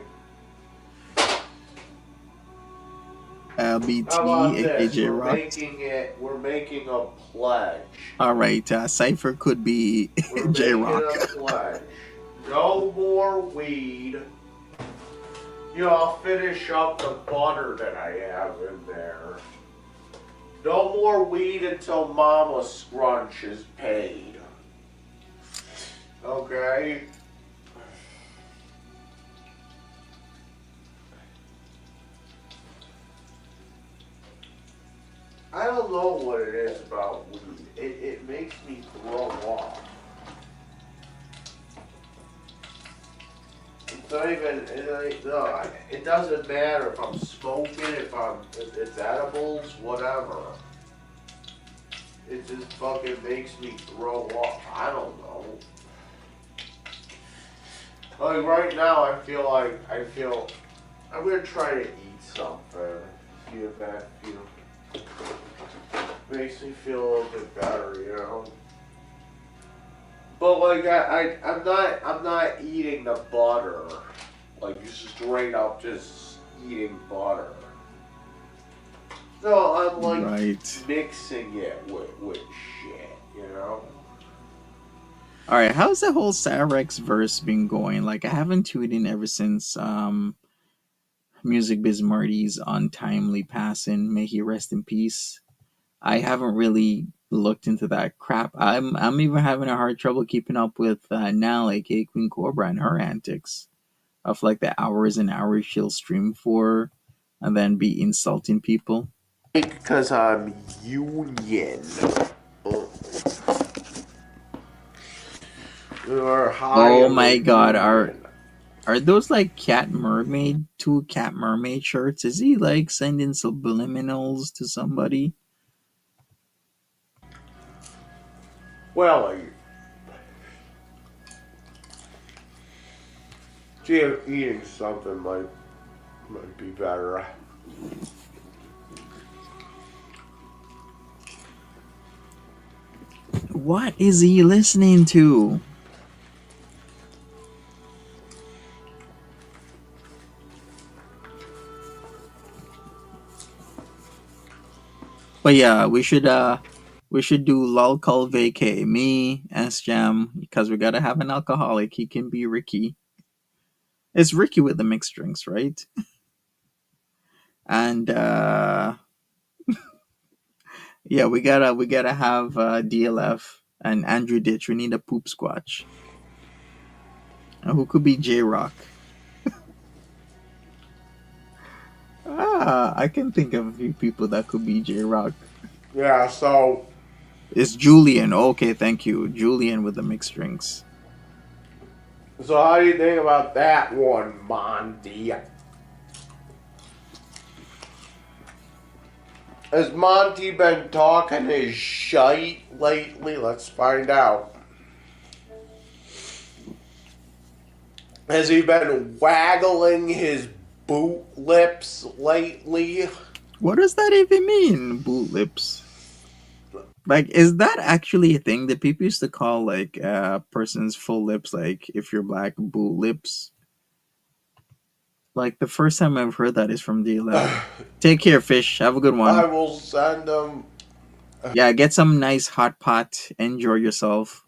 LBT, How about this? AJ Rock. We're making a pledge. All right, Cypher could be We're J making Rock. a pledge. No more weed. You know, I'll finish up the butter that I have in there. No more weed until Mama Scrunch is paid. Okay? I don't know what it is about weed. It makes me throw up. It's not even, it doesn't matter if I'm smoking, if it's edibles, whatever. It just fucking makes me throw up. I don't know. Like right now, I'm gonna try to eat something. See if that feels. Makes me feel a little bit better, you know. But like I'm not eating the butter. Like straight up just eating butter. No, I'm like Right. mixing it with shit, you know? All right, how's the whole Cyrex verse been going? Like, I haven't tweeted ever since Music Biz Marty's untimely passing. May he rest in peace. I haven't really looked into that crap. I'm even having a hard trouble keeping up with now, aka Queen Cobra, and her antics of like the hours and hours she'll stream for, and then be insulting people. Because I'm union. Or high Oh my god, union. are those like two cat mermaid shirts? Is he like sending subliminals to somebody? Well, like, eating something might be better. What is he listening to? But yeah, we should do lol vacay. Me, S Jam, because we gotta have an alcoholic. He can be Ricky. It's Ricky with the mixed drinks, right? And yeah, we gotta have DLF and Andrew Ditch. We need a poop squatch. And who could be J Rock? I can think of a few people that could be J Rock. Yeah, so It's Julian. Okay, thank you. Julian with the mixed drinks. how do you think about that one, Monty? Has Monty been talking his shite lately? Let's find out. Has he been waggling his boot lips lately? What does that even mean, boot lips? Like, is that actually a thing that people used to call like person's full lips, like if you're black, boot lips? Like the first time I've heard that is from DLF. Take care, fish. Have a good I one. will send him. Yeah, get some nice hot pot. Enjoy yourself.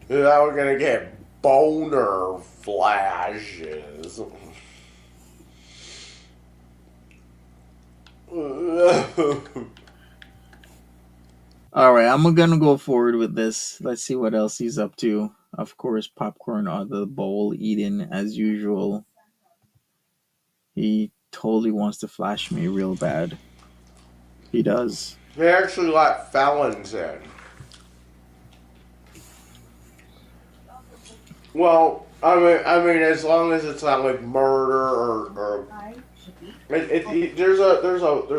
Now we're gonna get boner flashes. All right, I'm gonna go forward with this. Let's see what else he's up to. Of course, popcorn on the bowl eating as usual. He totally wants to flash me real bad. He does. They actually let felons in. Well, I mean, as long as it's not like murder or there's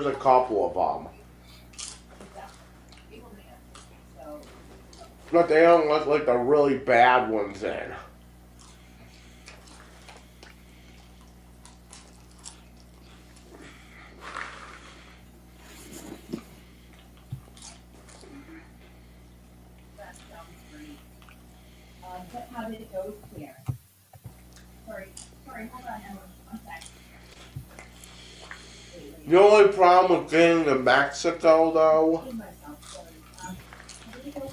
a couple of them, but they don't let like the really bad ones in. How did it go clear? Sorry, hold on, Emma. One sec. The only problem with getting to Mexico, though,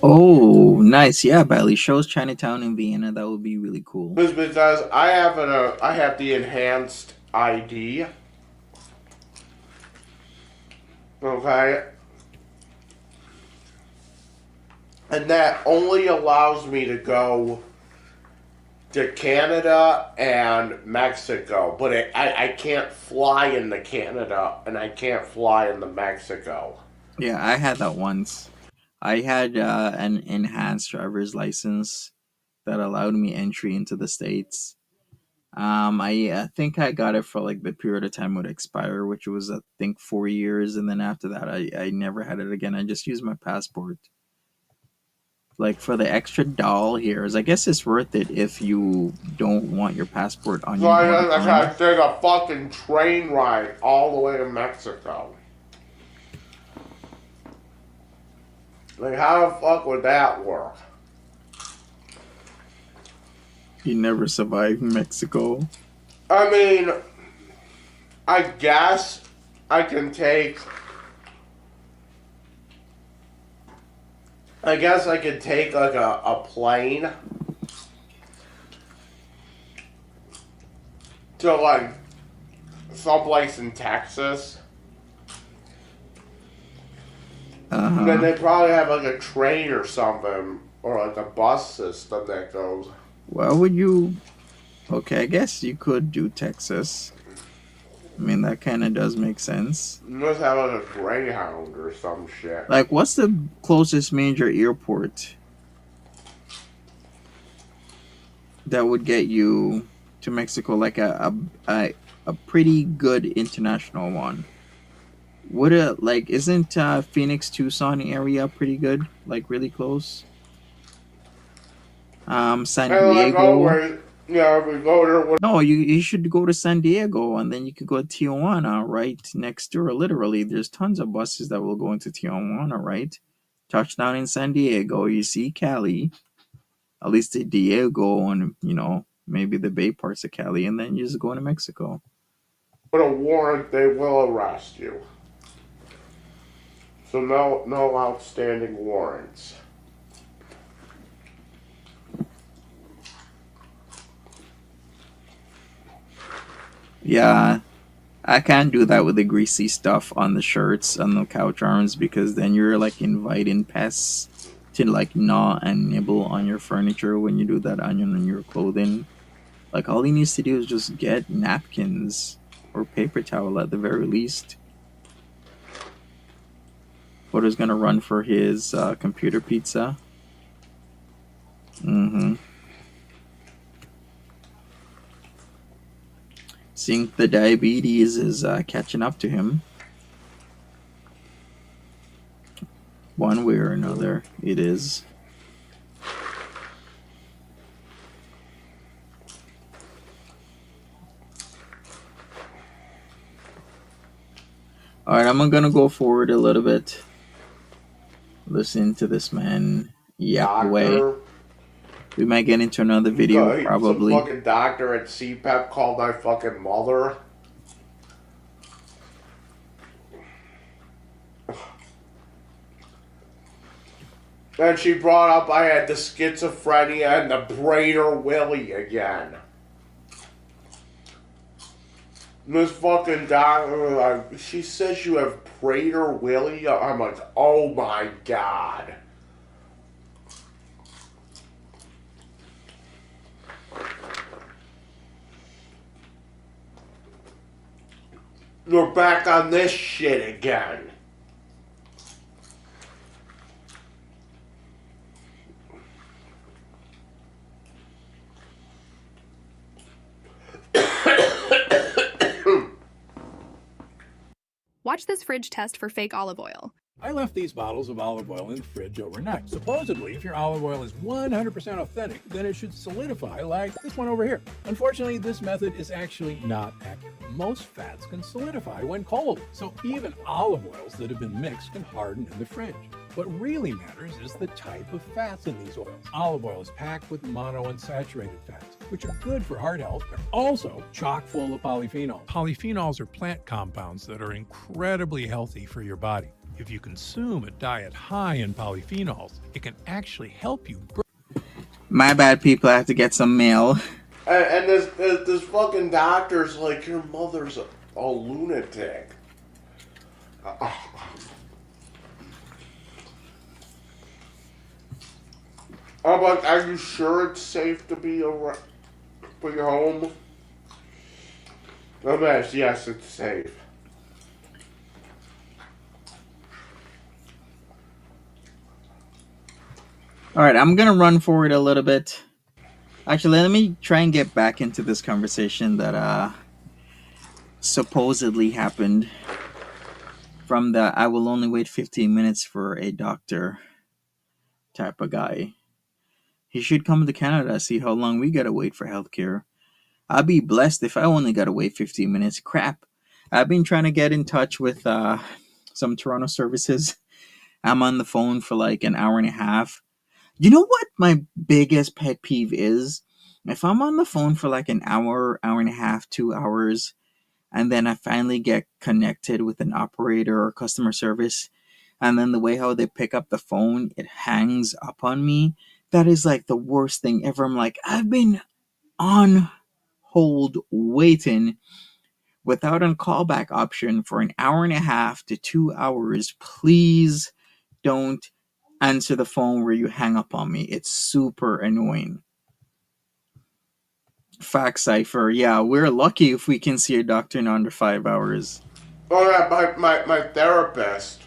Oh, nice. Yeah, Bailey shows Chinatown in Vienna. That would be really cool. is because I have the enhanced ID. Okay. And that only allows me to go to Canada and Mexico, but I can't fly into Canada and I can't fly into Mexico. Yeah, I had that once. I had an enhanced driver's license that allowed me entry into the States. I think I got it for like the period of time it would expire, which was I think 4 years, and then after that, I never had it again. I just used my passport. Like for the extra doll here, I guess it's worth it if you don't want your passport on So you. I had to take a fucking train ride all the way to Mexico. Like, how the fuck would that work? You never survived Mexico. I mean, I guess I can take. I guess I could take like a plane to like someplace in Texas. And then they probably have like a train or something, or like a bus system that goes. Well, would you? Okay, I guess you could do Texas. I mean, that kind of does make sense. You must have like a Greyhound or some shit. Like, what's the closest major airport that would get you to Mexico? Like a pretty good international one. Would it like isn't Phoenix Tucson area pretty good? Like really close. San And like, oh, Diego. where, yeah, if we go there. No, you should go to San Diego and then you could go to Tijuana right next door. Literally, there's tons of buses that will go into Tijuana, right? Touchdown in San Diego, you see Cali, at least the Diego and maybe the Bay parts of Cali, and then you just go into Mexico. With a warrant, they will arrest you. So no outstanding warrants. Yeah, I can't do that with the greasy stuff on the shirts and the couch arms because then you're like inviting pests to like gnaw and nibble on your furniture when you do that on your clothing. Like all he needs to do is just get napkins or paper towel at the very least. Frodo's gonna run for his computer pizza. Seeing the diabetes is catching up to him. One way or another, it is. Alright, I'm gonna go forward a little bit. Listen to this man yap away. We might get into another video, probably. Some fucking doctor at CPAP called my fucking mother. And she brought up I had the schizophrenia and the Prader-Willi again. And this fucking doctor, like, she says you have Prader-Willi. I'm like, oh my god. You're back on this shit again. Watch this fridge test for fake olive oil. I left these bottles of olive oil in the fridge overnight. Supposedly, if your olive oil is 100% authentic, then it should solidify like this one over here. Unfortunately, this method is actually not accurate. Most fats can solidify when cold, so even olive oils that have been mixed can harden in the fridge. What really matters is the type of fats in these oils. Olive oil is packed with monounsaturated fats, which are good for heart health. They're also chock full of polyphenols. Polyphenols are plant compounds that are incredibly healthy for your body. If you consume a diet high in polyphenols, it can actually help you. My bad, people. I have to get some mail. And this fucking doctor's like, your mother's a lunatic. I'm like, are you sure it's safe to be home? Yes, it's safe. Alright, I'm gonna run forward a little bit. Actually, let me try and get back into this conversation that supposedly happened from the I will only wait 15 minutes for a doctor type of guy. He should come to Canada, see how long we gotta wait for healthcare. I'd be blessed if I only gotta wait 15 minutes. Crap. I've been trying to get in touch with some Toronto services. I'm on the phone for like an hour and a half. You know what my biggest pet peeve is? If I'm on the phone for like an hour, hour and a half, 2 hours, and then I finally get connected with an operator or customer service, and then the way how they pick up the phone, it hangs up on me. That is like the worst thing ever. I'm like, I've been on hold waiting without a callback option for an hour and a half to 2 hours. Please don't answer the phone where you hang up on me. It's super annoying. Fact cipher. Yeah, we're lucky if we can see a doctor in under 5 hours. Oh yeah, my therapist.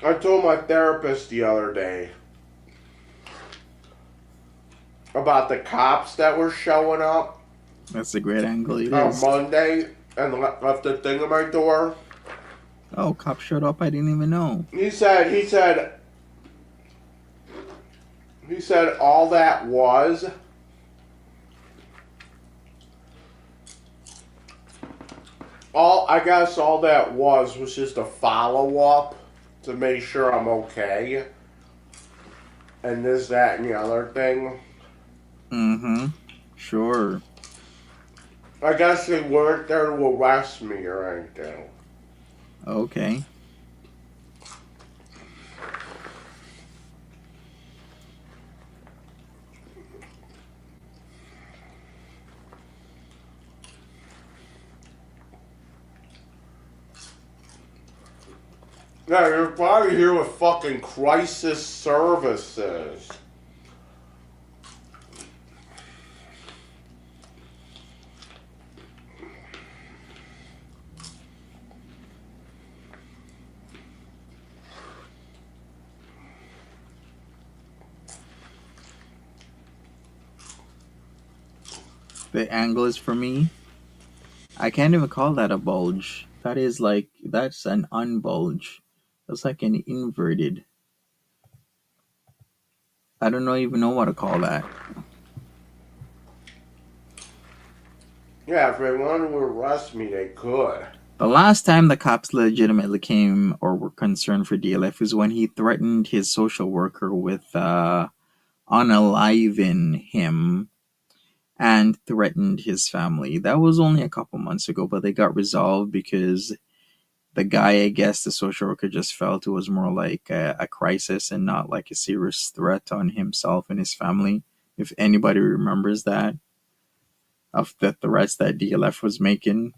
I told my therapist the other day about the cops that were showing up That's a great angle it on is. Monday and left the thing at my door. Oh, cop showed up. I didn't even know. He said all that was all that was just a follow-up to make sure I'm okay. And this, that, and the other thing. Mm-hmm. Sure. I guess they weren't there to arrest me or anything. Okay. Yeah, you're probably here with fucking crisis services. The angle is for me. I can't even call that a bulge. That's an unbulge. That's like an inverted. I don't even know what to call that. Yeah, if they wanted to arrest me, they could. The last time the cops legitimately came or were concerned for DLF is when he threatened his social worker with unaliving him and threatened his family. That was only a couple months ago, but they got resolved because the guy, I guess the social worker just felt it was more like a crisis and not like a serious threat on himself and his family. If anybody remembers that, of the threats that DLF was making.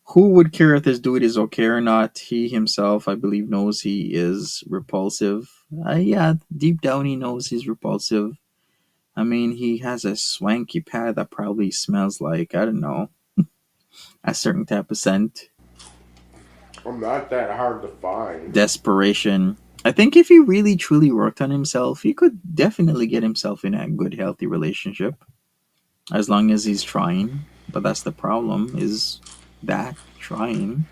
Who would care if this dude is okay or not? He himself, I believe, knows he is repulsive. Yeah, deep down he knows he's repulsive. I mean, he has a swanky pad that probably smells like, I don't know, a certain type of scent. I'm not that hard to find. Desperation. I think if he really truly worked on himself, he could definitely get himself in a good, healthy relationship. As long as he's trying. But that's the problem, is that trying.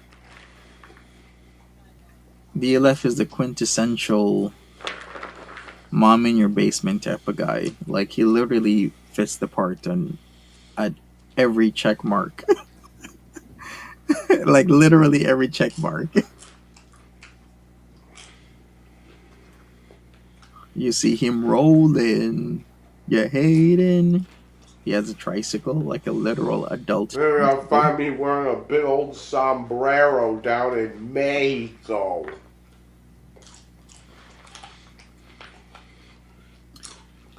DLF is the quintessential mom in your basement type of guy. Like, he literally fits the part at every check mark. Like, literally every check mark. You see him rolling. You hating. He has a tricycle, like a literal adult. Maybe I'll find me wearing a big old sombrero down in Mexico.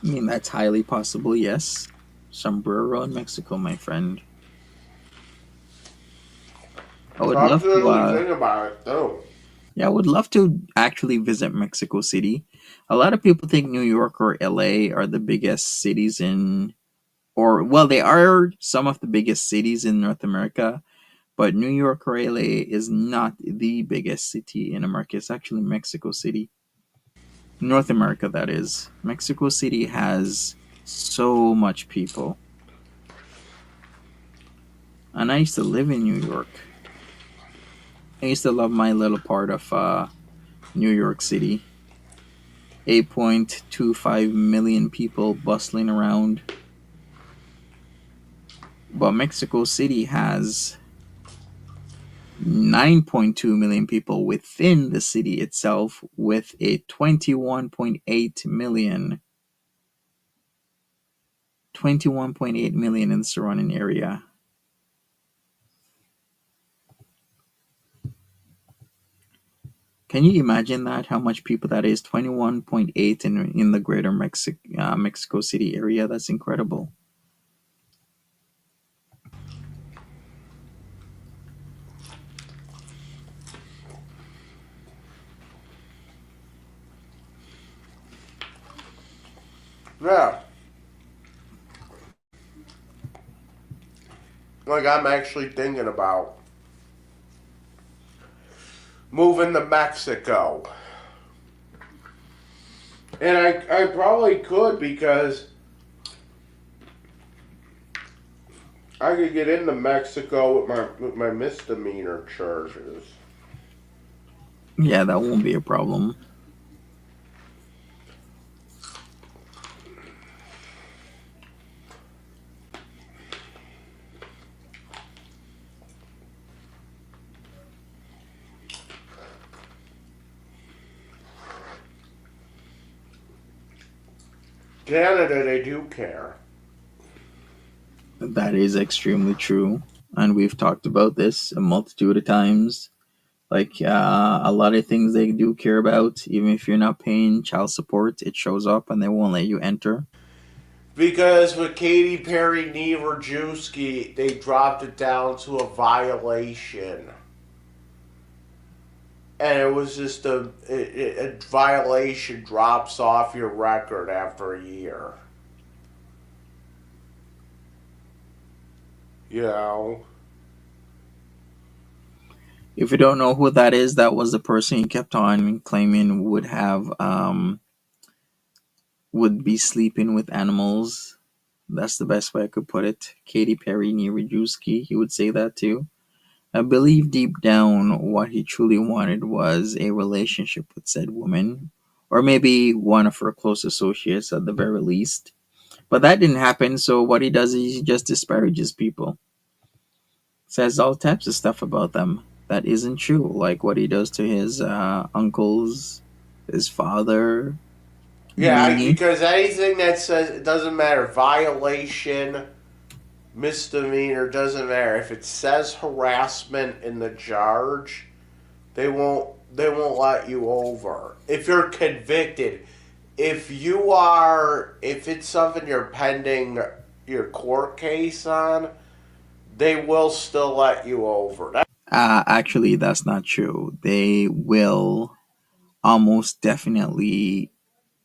I mean, that's highly possible, yes. Sombrero in Mexico, my friend. I would love to. Think about it, though. Yeah, I would love to actually visit Mexico City. A lot of people think New York or LA are the biggest cities they are some of the biggest cities in North America, but New York or LA is not the biggest city in America. It's actually Mexico City. North America, that is. Mexico City has so much people. And I used to live in New York. I used to love my little part of New York City. 8.25 million people bustling around. but Mexico City has 9.2 million people within the city itself, with a 21.8 million in the surrounding area. Can you imagine that? How much people that is? 21.8 in the greater Mexico City area. That's incredible. Yeah. Like, I'm actually thinking about moving to Mexico. And I probably could, because I could get into Mexico with my misdemeanor charges. Yeah, that won't be a problem. Canada, they do care. That is extremely true. And we've talked about this a multitude of times. Like a lot of things they do care about, even if you're not paying child support, it shows up and they won't let you enter. Because with Katy Perry Neverjuski, they dropped it down to a violation. And it was just a violation drops off your record after a year. You know? If you don't know who that is, that was the person he kept on claiming would be sleeping with animals. That's the best way I could put it. Katy Perry Neverjuski, he would say that too. I believe deep down what he truly wanted was a relationship with said woman, or maybe one of her close associates at the very least. But that didn't happen, so what he does is he just disparages people, says all types of stuff about them that isn't true, like what he does to his uncles, his father, Yeah, mainly. because anything that says it doesn't matter, violation, misdemeanor, doesn't matter. If it says harassment in the charge, they won't let you over. If you're convicted, if it's something you're pending your court case on, they will still let you over. Actually, that's not true. They will almost definitely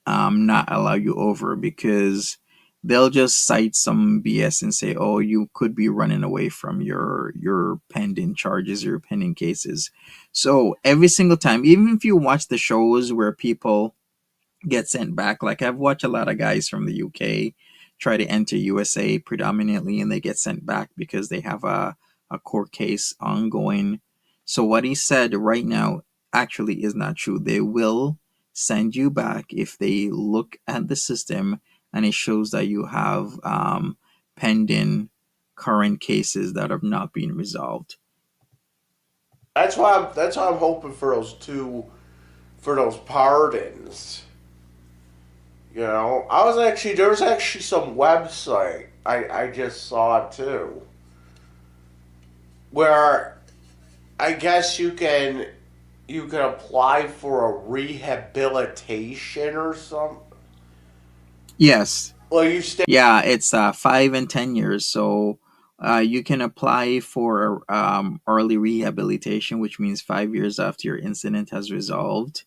not allow you over, because they'll just cite some BS and say, "Oh, you could be running away from your pending charges, your pending cases." So every single time, even if you watch the shows where people get sent back, like I've watched a lot of guys from the UK try to enter USA predominantly, and they get sent back because they have a court case ongoing. So what he said right now actually is not true. They will send you back if they look at the system and it shows that you have pending current cases that have not been resolved. That's why I'm hoping for those pardons. You know, there was actually some website I just saw too, where I guess you can apply for a rehabilitation or something. Yes. Well, you stay. Yeah, it's 5 and 10 years. So you can apply for early rehabilitation, which means 5 years after your incident has resolved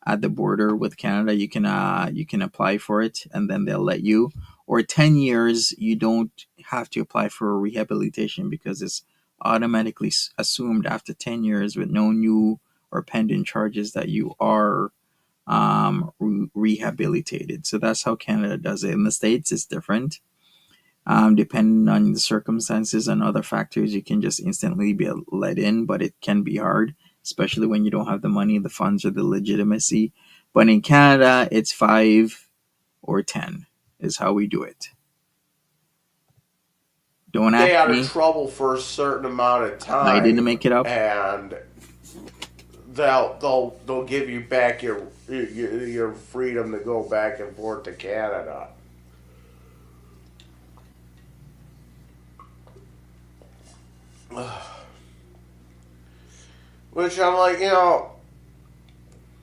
at the border with Canada. You can apply for it, and then they'll let you. Or 10 years, you don't have to apply for a rehabilitation because it's automatically assumed after 10 years with no new or pending charges that you are rehabilitated. So that's how Canada does it. In the States, it's different. Depending on the circumstances and other factors, you can just instantly be let in, but it can be hard, especially when you don't have the money, the funds, or the legitimacy. But in Canada, it's 5 or 10 is how we do it. Don't stay ask out of me. trouble for a certain amount of time. I didn't make it up. And they'll give you back your freedom to go back and forth to Canada. Which I'm like, well,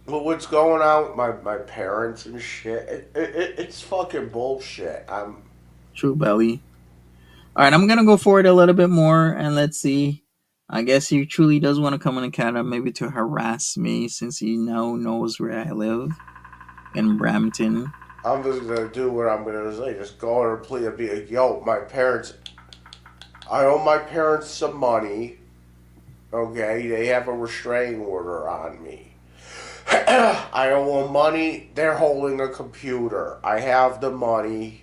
what's going on with my parents and shit? It's fucking bullshit. True belly. All right, I'm gonna go forward a little bit more, and let's see. I guess he truly does want to come into Canada, maybe to harass me, since he now knows where I live in Brampton. I'm just gonna do what I'm gonna say. Just go and plead and be like, yo, my parents. I owe my parents some money. Okay, they have a restraining order on me. I owe them money. They're holding a computer. I have the money.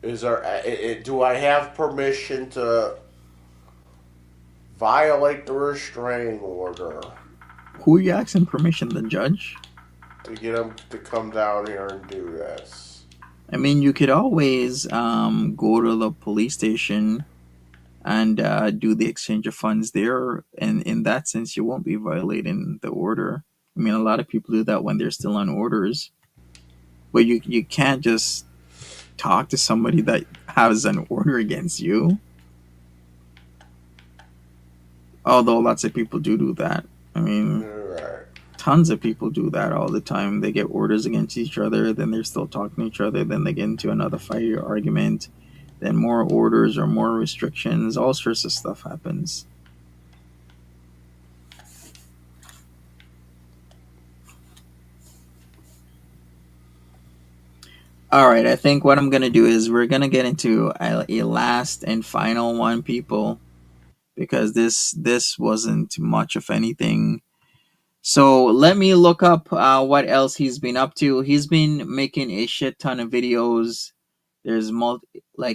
Do I have permission to violate the restraining order Who are you asking permission? The judge? to get them to come down here and do this? I mean, you could always go to the police station and do the exchange of funds there, and in that sense, you won't be violating the order. I mean, a lot of people do that when they're still on orders, but you can't just talk to somebody that has an order against you. Although lots of people do that. I mean, Right. tons of people do that all the time. They get orders against each other, then they're still talking to each other, then they get into another fight or argument, then more orders or more restrictions, all sorts of stuff happens. All right, I think what I'm gonna do is we're gonna get into a last and final one, people, because this wasn't much of anything. So let me look up what else he's been up to. He's been making a shit ton of videos. There's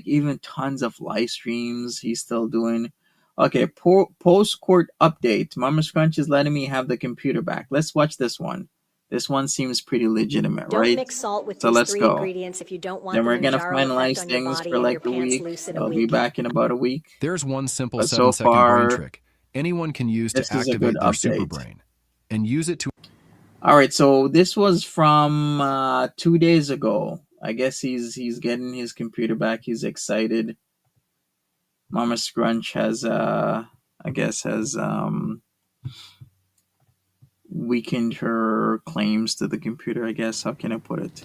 even tons of live streams he's still doing. Okay, post court update. Mama Scrunch is letting me have the computer back. Let's watch this one. This one seems pretty legitimate, Don't right? mix salt with So these let's 3 go. ingredients if you don't want Then the we're gonna Manjaro effect finalize on your things body for and like your a pants week. loose in a I'll be week. back in about a week. There's one simple But so 7-second brain far, trick anyone can use to this is a good activate their super update. brain and use it to. All right, so this was from 2 days ago. I guess he's getting his computer back. He's excited. Mama Scrunch has weakened her claims to the computer, I guess. How can I put it?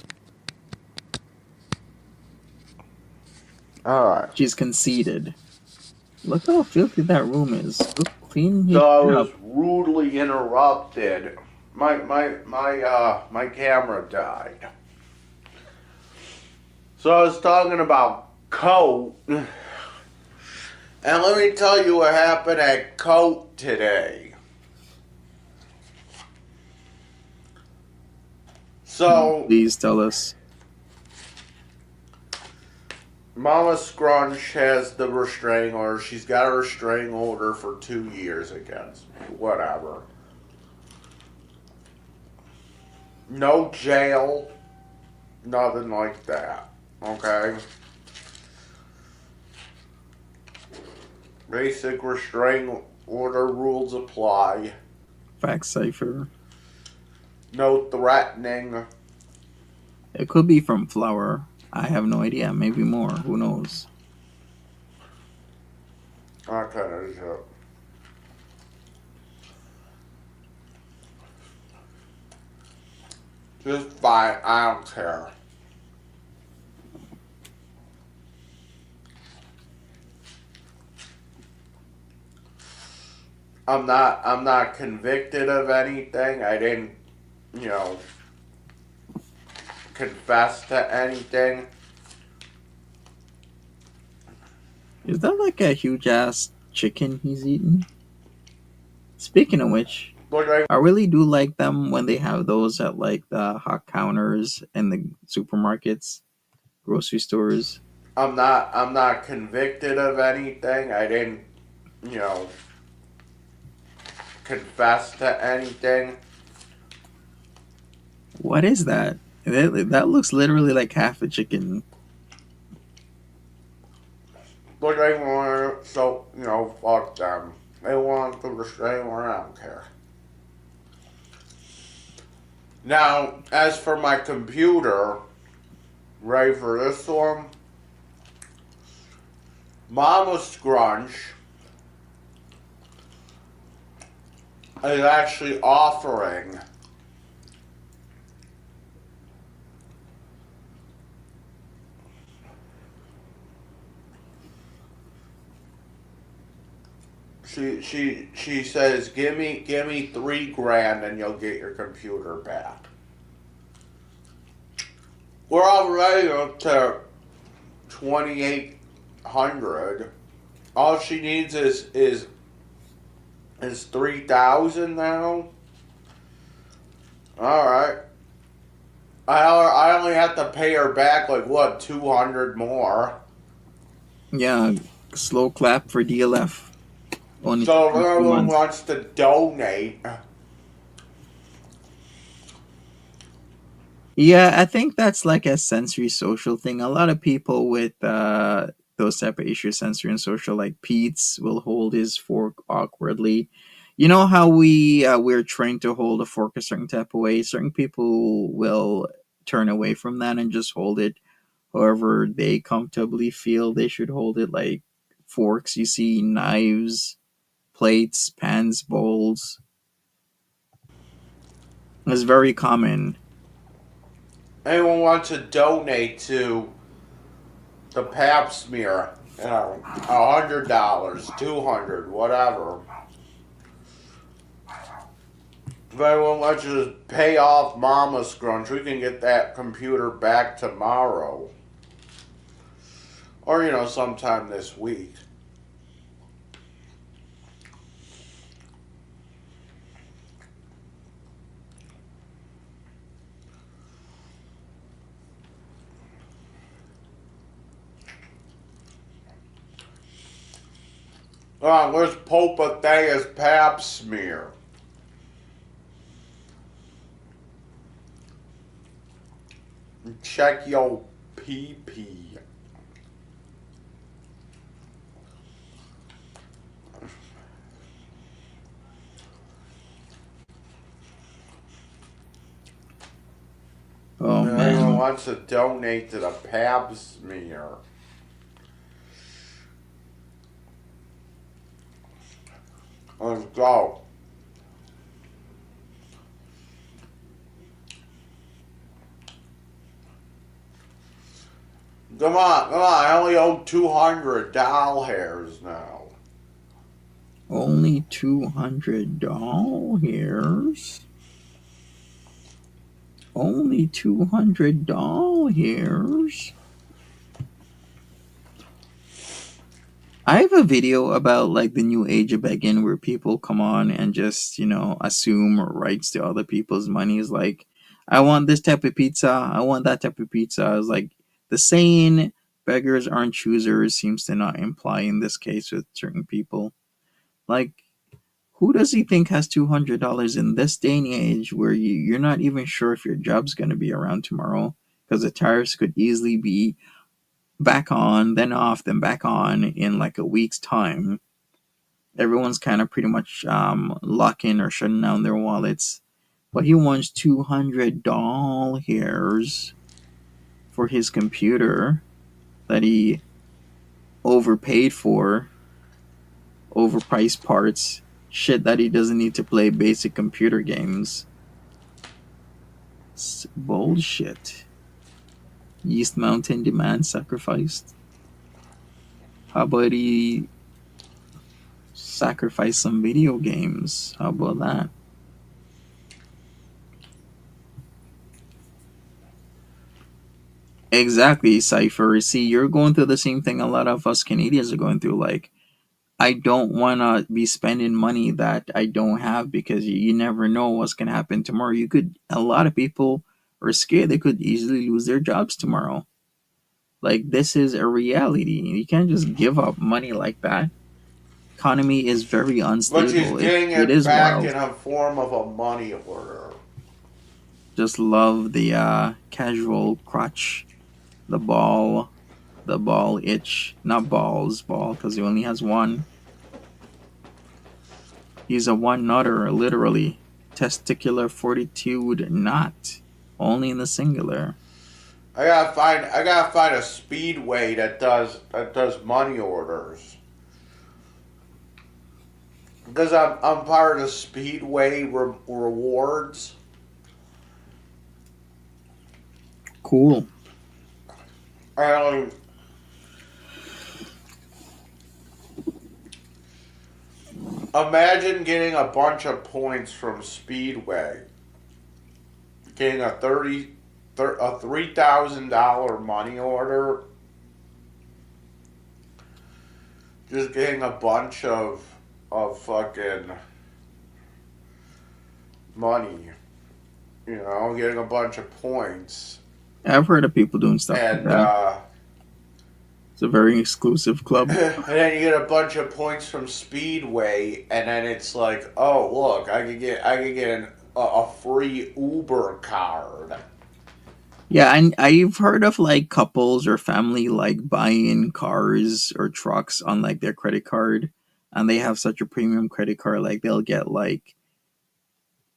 Alright. She's conceded. Look how filthy that room is. Look, clean it So I up. was rudely interrupted. My camera died. So I was talking about coat. And let me tell you what happened at Coat today. So Please tell us. Mama Scrunch has the restraining order. She's got a restraining order for 2 years against me. Whatever. No jail. Nothing like that. Okay? Basic restraining order rules apply. Fact cipher. No threatening. It could be from Flower. I have no idea. Maybe more. Who knows? That kind of shit. Just fine. I don't care. I'm not convicted of anything. I didn't, confess to anything. Is that like a huge ass chicken he's eating? Speaking of which, Look, I really do like them when they have those at like the hot counters in the supermarkets, grocery stores. I'm not convicted of anything. I didn't, confess to anything. What is that? That looks literally like half a chicken. But they want, so, you know, fuck them. They want to do the same way, I don't care. Now, as for my computer, ready for this one? Mama Scrunch is actually offering she says give me $3,000 and you'll get your computer back. We're already up to 2,800. All she needs is 3,000 now. All right. I only have to pay her back like what, 200 more. Yeah, slow clap for DLF. Only So if for 2 anyone months. wants to donate, Yeah, I think that's like a sensory social thing. A lot of people with those type of issues, sensory and social, like Pete's, will hold his fork awkwardly. You know how we're trained to hold a fork a certain type of way. Certain people will turn away from that and just hold it however they comfortably feel they should hold it. Like forks, you see knives, plates, pans, bowls. It's very common. anyone wants to donate to the pap smear, you know, $100, 200, whatever. If anyone wants to just pay off Mama Scrunch, we can get that computer back tomorrow. Or, you know, sometime this week. Where's Popathea's pap smear? Check your pee-pee. Oh Anyone man. wants to donate to the pap smear? Let's go. Come on, I only owe 200 doll hairs now. Only $200. Only $200. I have a video about like the new age of begging where people come on and just, assume rights to other people's money. Is like, I want this type of pizza. I want that type of pizza. It's like the saying, beggars aren't choosers, seems to not imply in this case with certain people. Like, who does he think has $200 in this day and age where you're not even sure if your job's going to be around tomorrow? Because the tariffs could easily be back on, then off, then back on in like a week's time. Everyone's kind of pretty much locking or shutting down their wallets. But he wants $200 for his computer that he overpaid for, overpriced parts, shit that he doesn't need to play basic computer games. It's bullshit. East Mountain demand sacrificed. How about he sacrifice some video games? How about that? Exactly, Cypher. See, you're going through the same thing a lot of us Canadians are going through. Like, I don't want to be spending money that I don't have because you never know what's going to happen tomorrow. A lot of people are scared they could easily lose their jobs tomorrow. Like, this is a reality. You can't just give up money like that. Economy is very But she's unstable. getting It it is back wild. in a form of a money order. Just love the casual crotch, the ball, the ball itch. Not balls, ball, because he only has one. He's a one nutter, literally. Testicular fortitude knot. Only in the singular. I gotta find a speedway that does money orders. Because I'm part of the Speedway rewards. Cool. Imagine getting a bunch of points from Speedway. Getting a $3,000 money order. Just getting a bunch of fucking money. You know, getting a bunch of points. I've heard of people doing stuff like that. It's a very exclusive club. And then you get a bunch of points from Speedway, and then it's like, oh look, I could get a free Uber card. Yeah, and I've heard of like couples or family like buying cars or trucks on like their credit card, and they have such a premium credit card, like they'll get like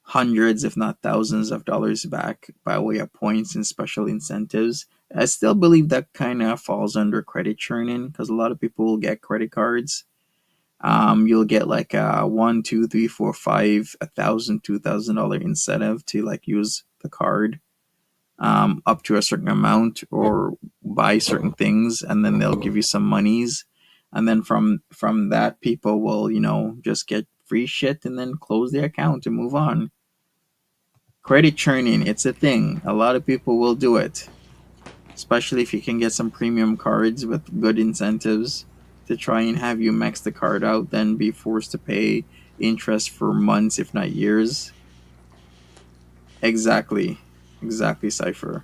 hundreds, if not thousands of dollars back by way of points and special incentives. I still believe that kind of falls under credit churning because a lot of people will get credit cards. You'll get like a one, two, three, four, five, $1,000, $2,000 incentive to like use the card up to a certain amount or buy certain things, and then they'll give you some monies, and then from that, people will just get free shit and then close their account and move on. Credit churning, it's a thing. A lot of people will do it, especially if you can get some premium cards with good incentives to try and have you max the card out, then be forced to pay interest for months, if not years. Exactly, Cypher.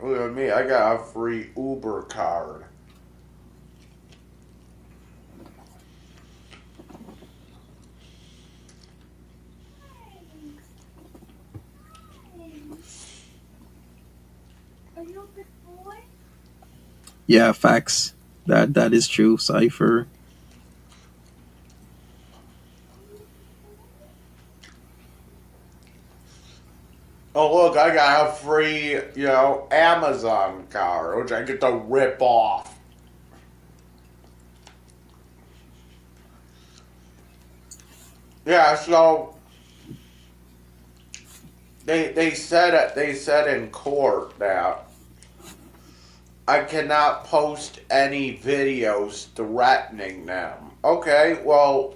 Look at me, I got a free Uber card. Are you a good boy? Yeah, facts. That is true, Cypher. Oh look, I got a free, Amazon card, which I get to rip off. Yeah, so they said in court that I cannot post any videos threatening them. Okay, well,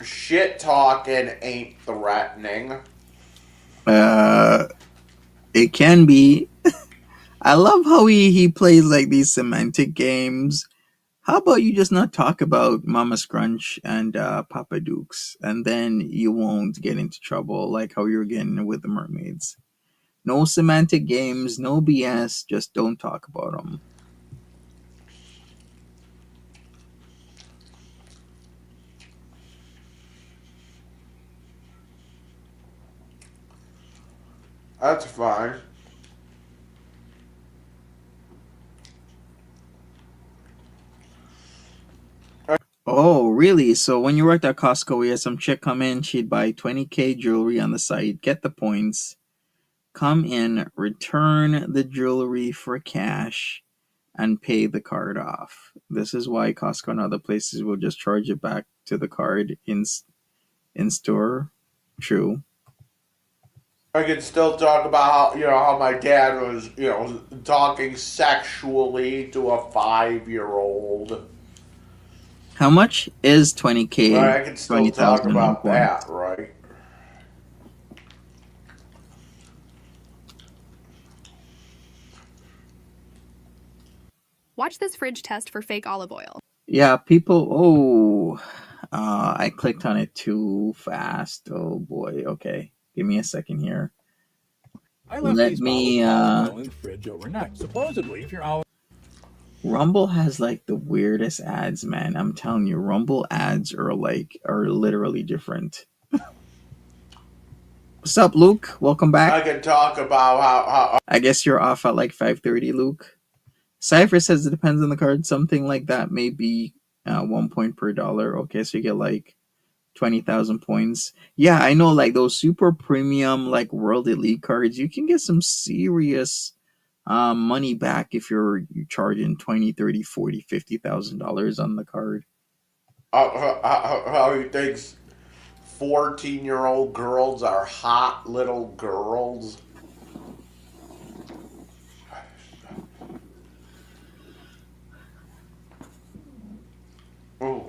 shit talking ain't threatening. It can be. I love how he plays like these semantic games. How about you just not talk about Mama Scrunch and Papa Dukes, and then you won't get into trouble like how you're getting with the mermaids. No semantic games, no BS, just don't talk about them. That's fine. Oh, really? So when you worked at Costco, we had some chick come in, she'd buy 20K jewelry on the site, get the points, come in, return the jewelry for cash, and pay the card off. This is why Costco and other places will just charge it back to the card in store. True. I can still talk about how my dad was talking sexually to a 5-year-old. How much is 20K? Right, I can still talk 20,000 about points? that, right? Watch this fridge test for fake olive oil. Yeah, people. Oh, I clicked on it too fast. Oh boy. Okay, give me a second here. I left Let these me, bottles of olive oil in the fridge overnight. Supposedly, if your olive Rumble has like the weirdest ads, man. I'm telling you, Rumble ads are literally different. What's up, Luke? Welcome back. I can talk about how I guess you're off at like 5:30, Luke. Cypher says it depends on the card. Something like that may be 1 point per dollar. Okay, so you get like 20,000 points. Yeah, I know, like those super premium like World Elite cards, you can get some serious money back if you're charging 20, 30, 40, $50,000 on the card. how he thinks 14-year-old girls are hot little girls. Ooh.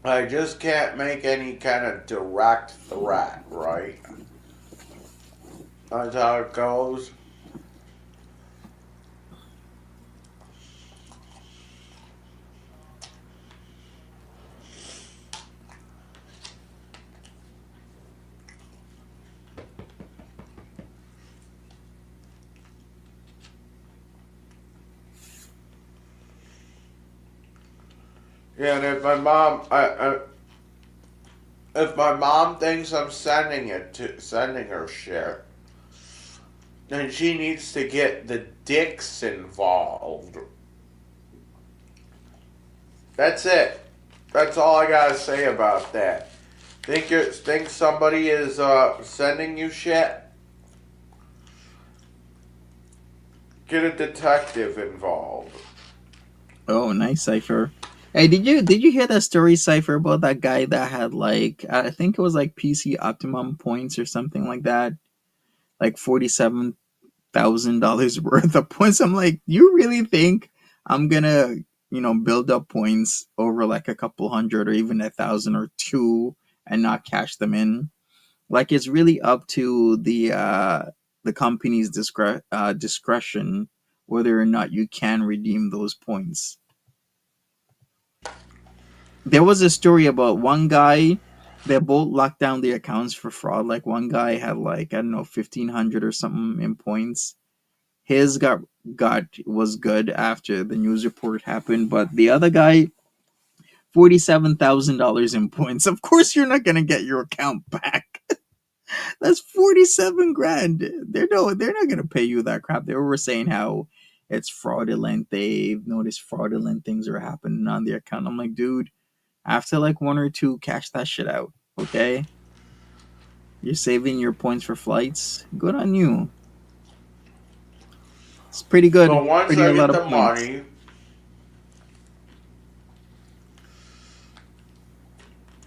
I just can't make any kind of direct threat, right? That's how it goes. Yeah, and if my mom, if my mom thinks I'm sending her shit, then she needs to get the dicks involved. That's it. That's all I gotta say about that. Think somebody is sending you shit? Get a detective involved. Oh, nice, Cypher. Hey, did you hear that story, Cypher, about that guy that had like, I think it was like PC optimum points or something like that, like $47,000 worth of points? I'm like, you really think I'm gonna build up points over like a couple hundred or even 1,000 or two and not cash them in? Like, it's really up to the company's discretion whether or not you can redeem those points. There was a story about one guy. They both locked down the accounts for fraud. Like, one guy had like, I don't know, 1,500 or something in points. His got was good after the news report happened, but the other guy, $47,000 in points. Of course, you're not gonna get your account back. That's 47 grand. They're not gonna pay you that crap. They were saying how it's fraudulent. They've noticed fraudulent things are happening on the account. I'm like, dude, after like one or two, cash that shit out. Okay? You're saving your points for flights. Good on you. It's pretty good. So once Pretty I a lot get of the points. money,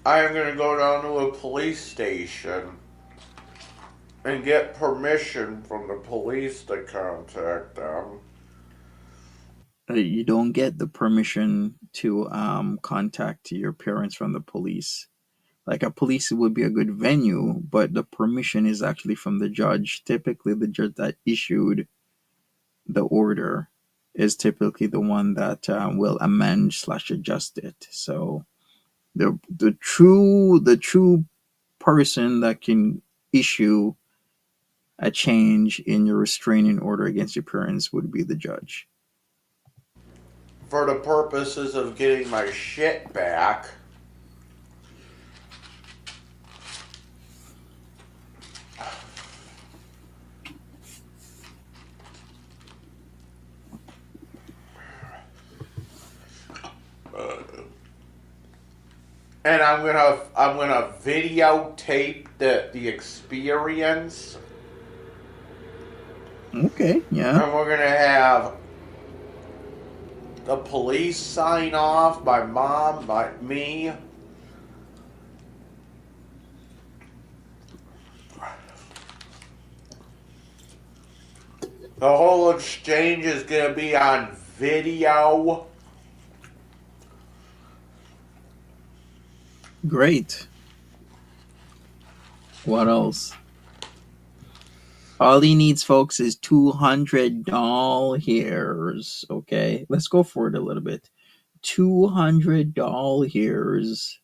I am gonna go down to a police station and get permission from the police to contact them. You don't get the permission to contact your parents from the police. Like, a police would be a good venue, but the permission is actually from the judge. Typically, the judge that issued the order is typically the one that will amend slash adjust it. So the true person that can issue a change in your restraining order against your parents would be the judge. For the purposes of getting my shit back, and I'm gonna videotape the experience, Okay, yeah. and we're gonna have the police sign off, my mom, me. The whole exchange is gonna be on video. Great. What else? All he needs, folks, is 200 dollars. Okay, let's go for it a little bit. $200,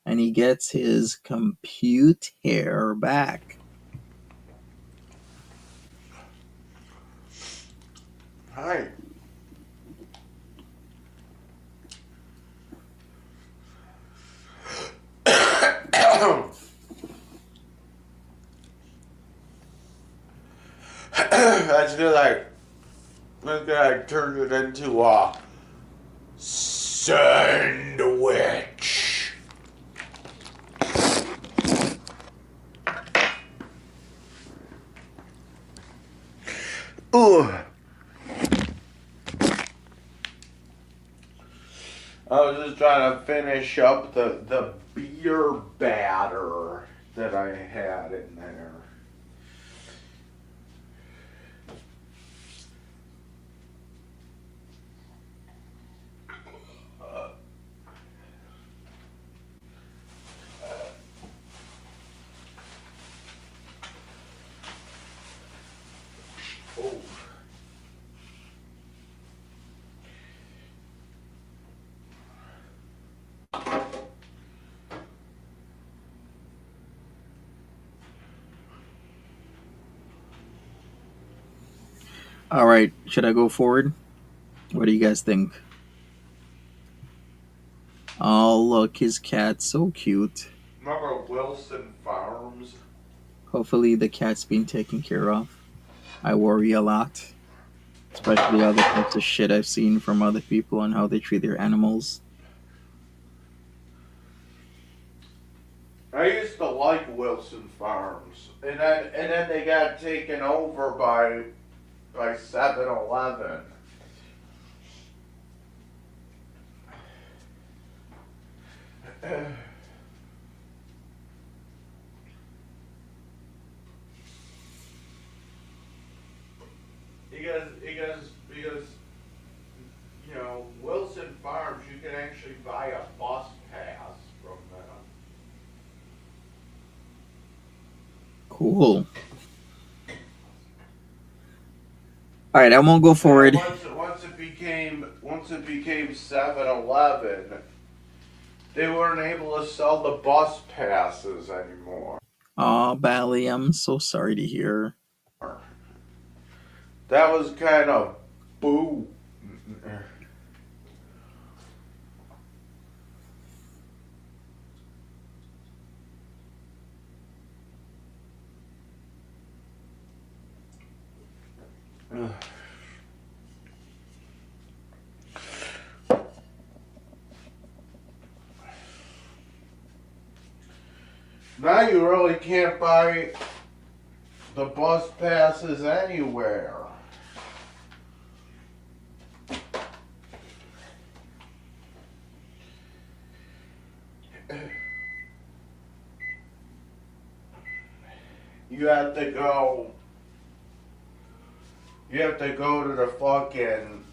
and he gets his computer back. Hi. That's good. I turned it into a sandwich. Ooh. I was just trying to finish up the beer batter that I had in there. Oh. All right, should I go forward? What do you guys think? Oh, look, his cat's so cute. Remember Wilson Farms? Hopefully the cat's being taken care of. I worry a lot. Especially all the types of shit I've seen from other people on how they treat their animals. I used to like Wilson Farms, and then they got taken over by 7-Eleven. Because you know, Wilson Farms, you can actually buy a bus pass from them. Cool. All right, I won't go forward. Once it became 7-Eleven, they weren't able to sell the bus passes anymore. Oh, Bally, I'm so sorry to hear. That was kind of boo. Now you really can't buy the bus passes anywhere. You have to go to the fucking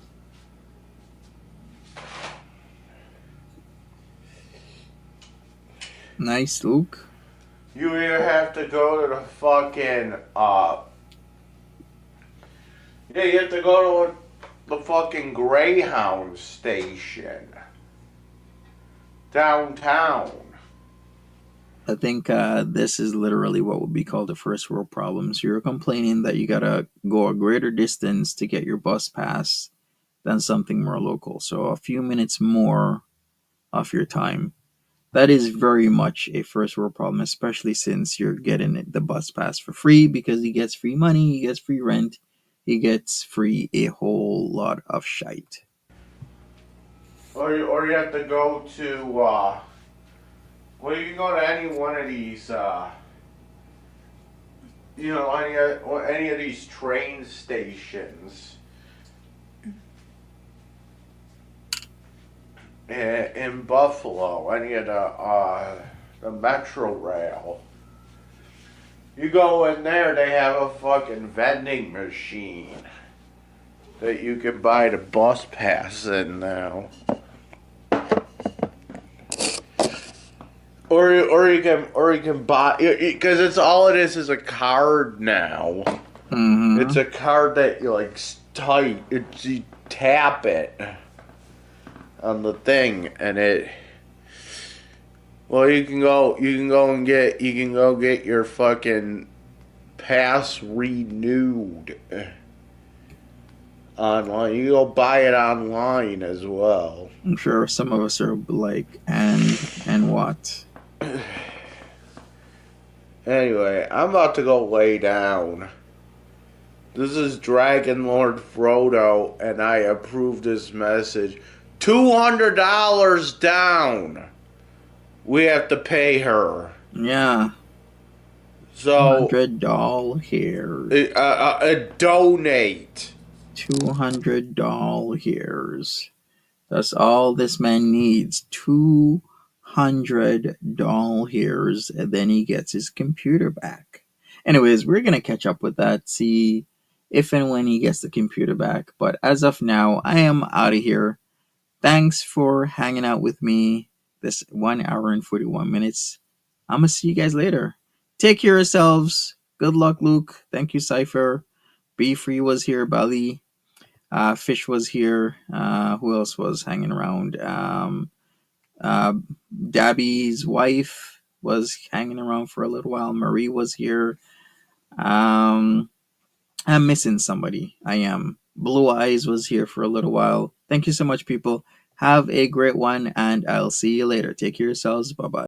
Nice, Luke. you either have to go to the fucking you have to go to the fucking Greyhound station downtown. I think this is literally what would be called the first world problems. You're complaining that you gotta go a greater distance to get your bus pass than something more local. So a few minutes more of your time. That is very much a first world problem, especially since you're getting the bus pass for free because he gets free money, he gets free rent, he gets free a whole lot of shite. Or you have to go to well, you can go to any one of these any of these train stations in Buffalo, any of the Metro Rail. You go in there, they have a fucking vending machine that you can buy the bus pass in now. Or you can buy, because it's all it is a card now. Mm-hmm. It's a card that you like tight. You tap it on the thing, and it. Well, you can go get your fucking pass renewed online. You can go buy it online as well. I'm sure some of us are like, and what? Anyway, I'm about to go lay down. This is Dragon Lord Frodo, and I approve this message. $200 down. We have to pay her. Yeah. So $200 donate. $200. That's all this man needs. $200, and then he gets his computer back. Anyways, we're gonna catch up with that, see if and when he gets the computer back. But as of now, I am out of here. Thanks for hanging out with me this 1 hour and 41 minutes. I'm gonna see you guys later. Take care of yourselves. Good luck, Luke. Thank you, Cypher. Be Free was here, Bali. Fish was here. Who else was hanging around? Dabby's wife was hanging around for a little while. Marie was here. I'm missing somebody. I am. Blue Eyes was here for a little while. Thank you so much, people. Have a great one, and I'll see you later. Take care of yourselves. Bye bye.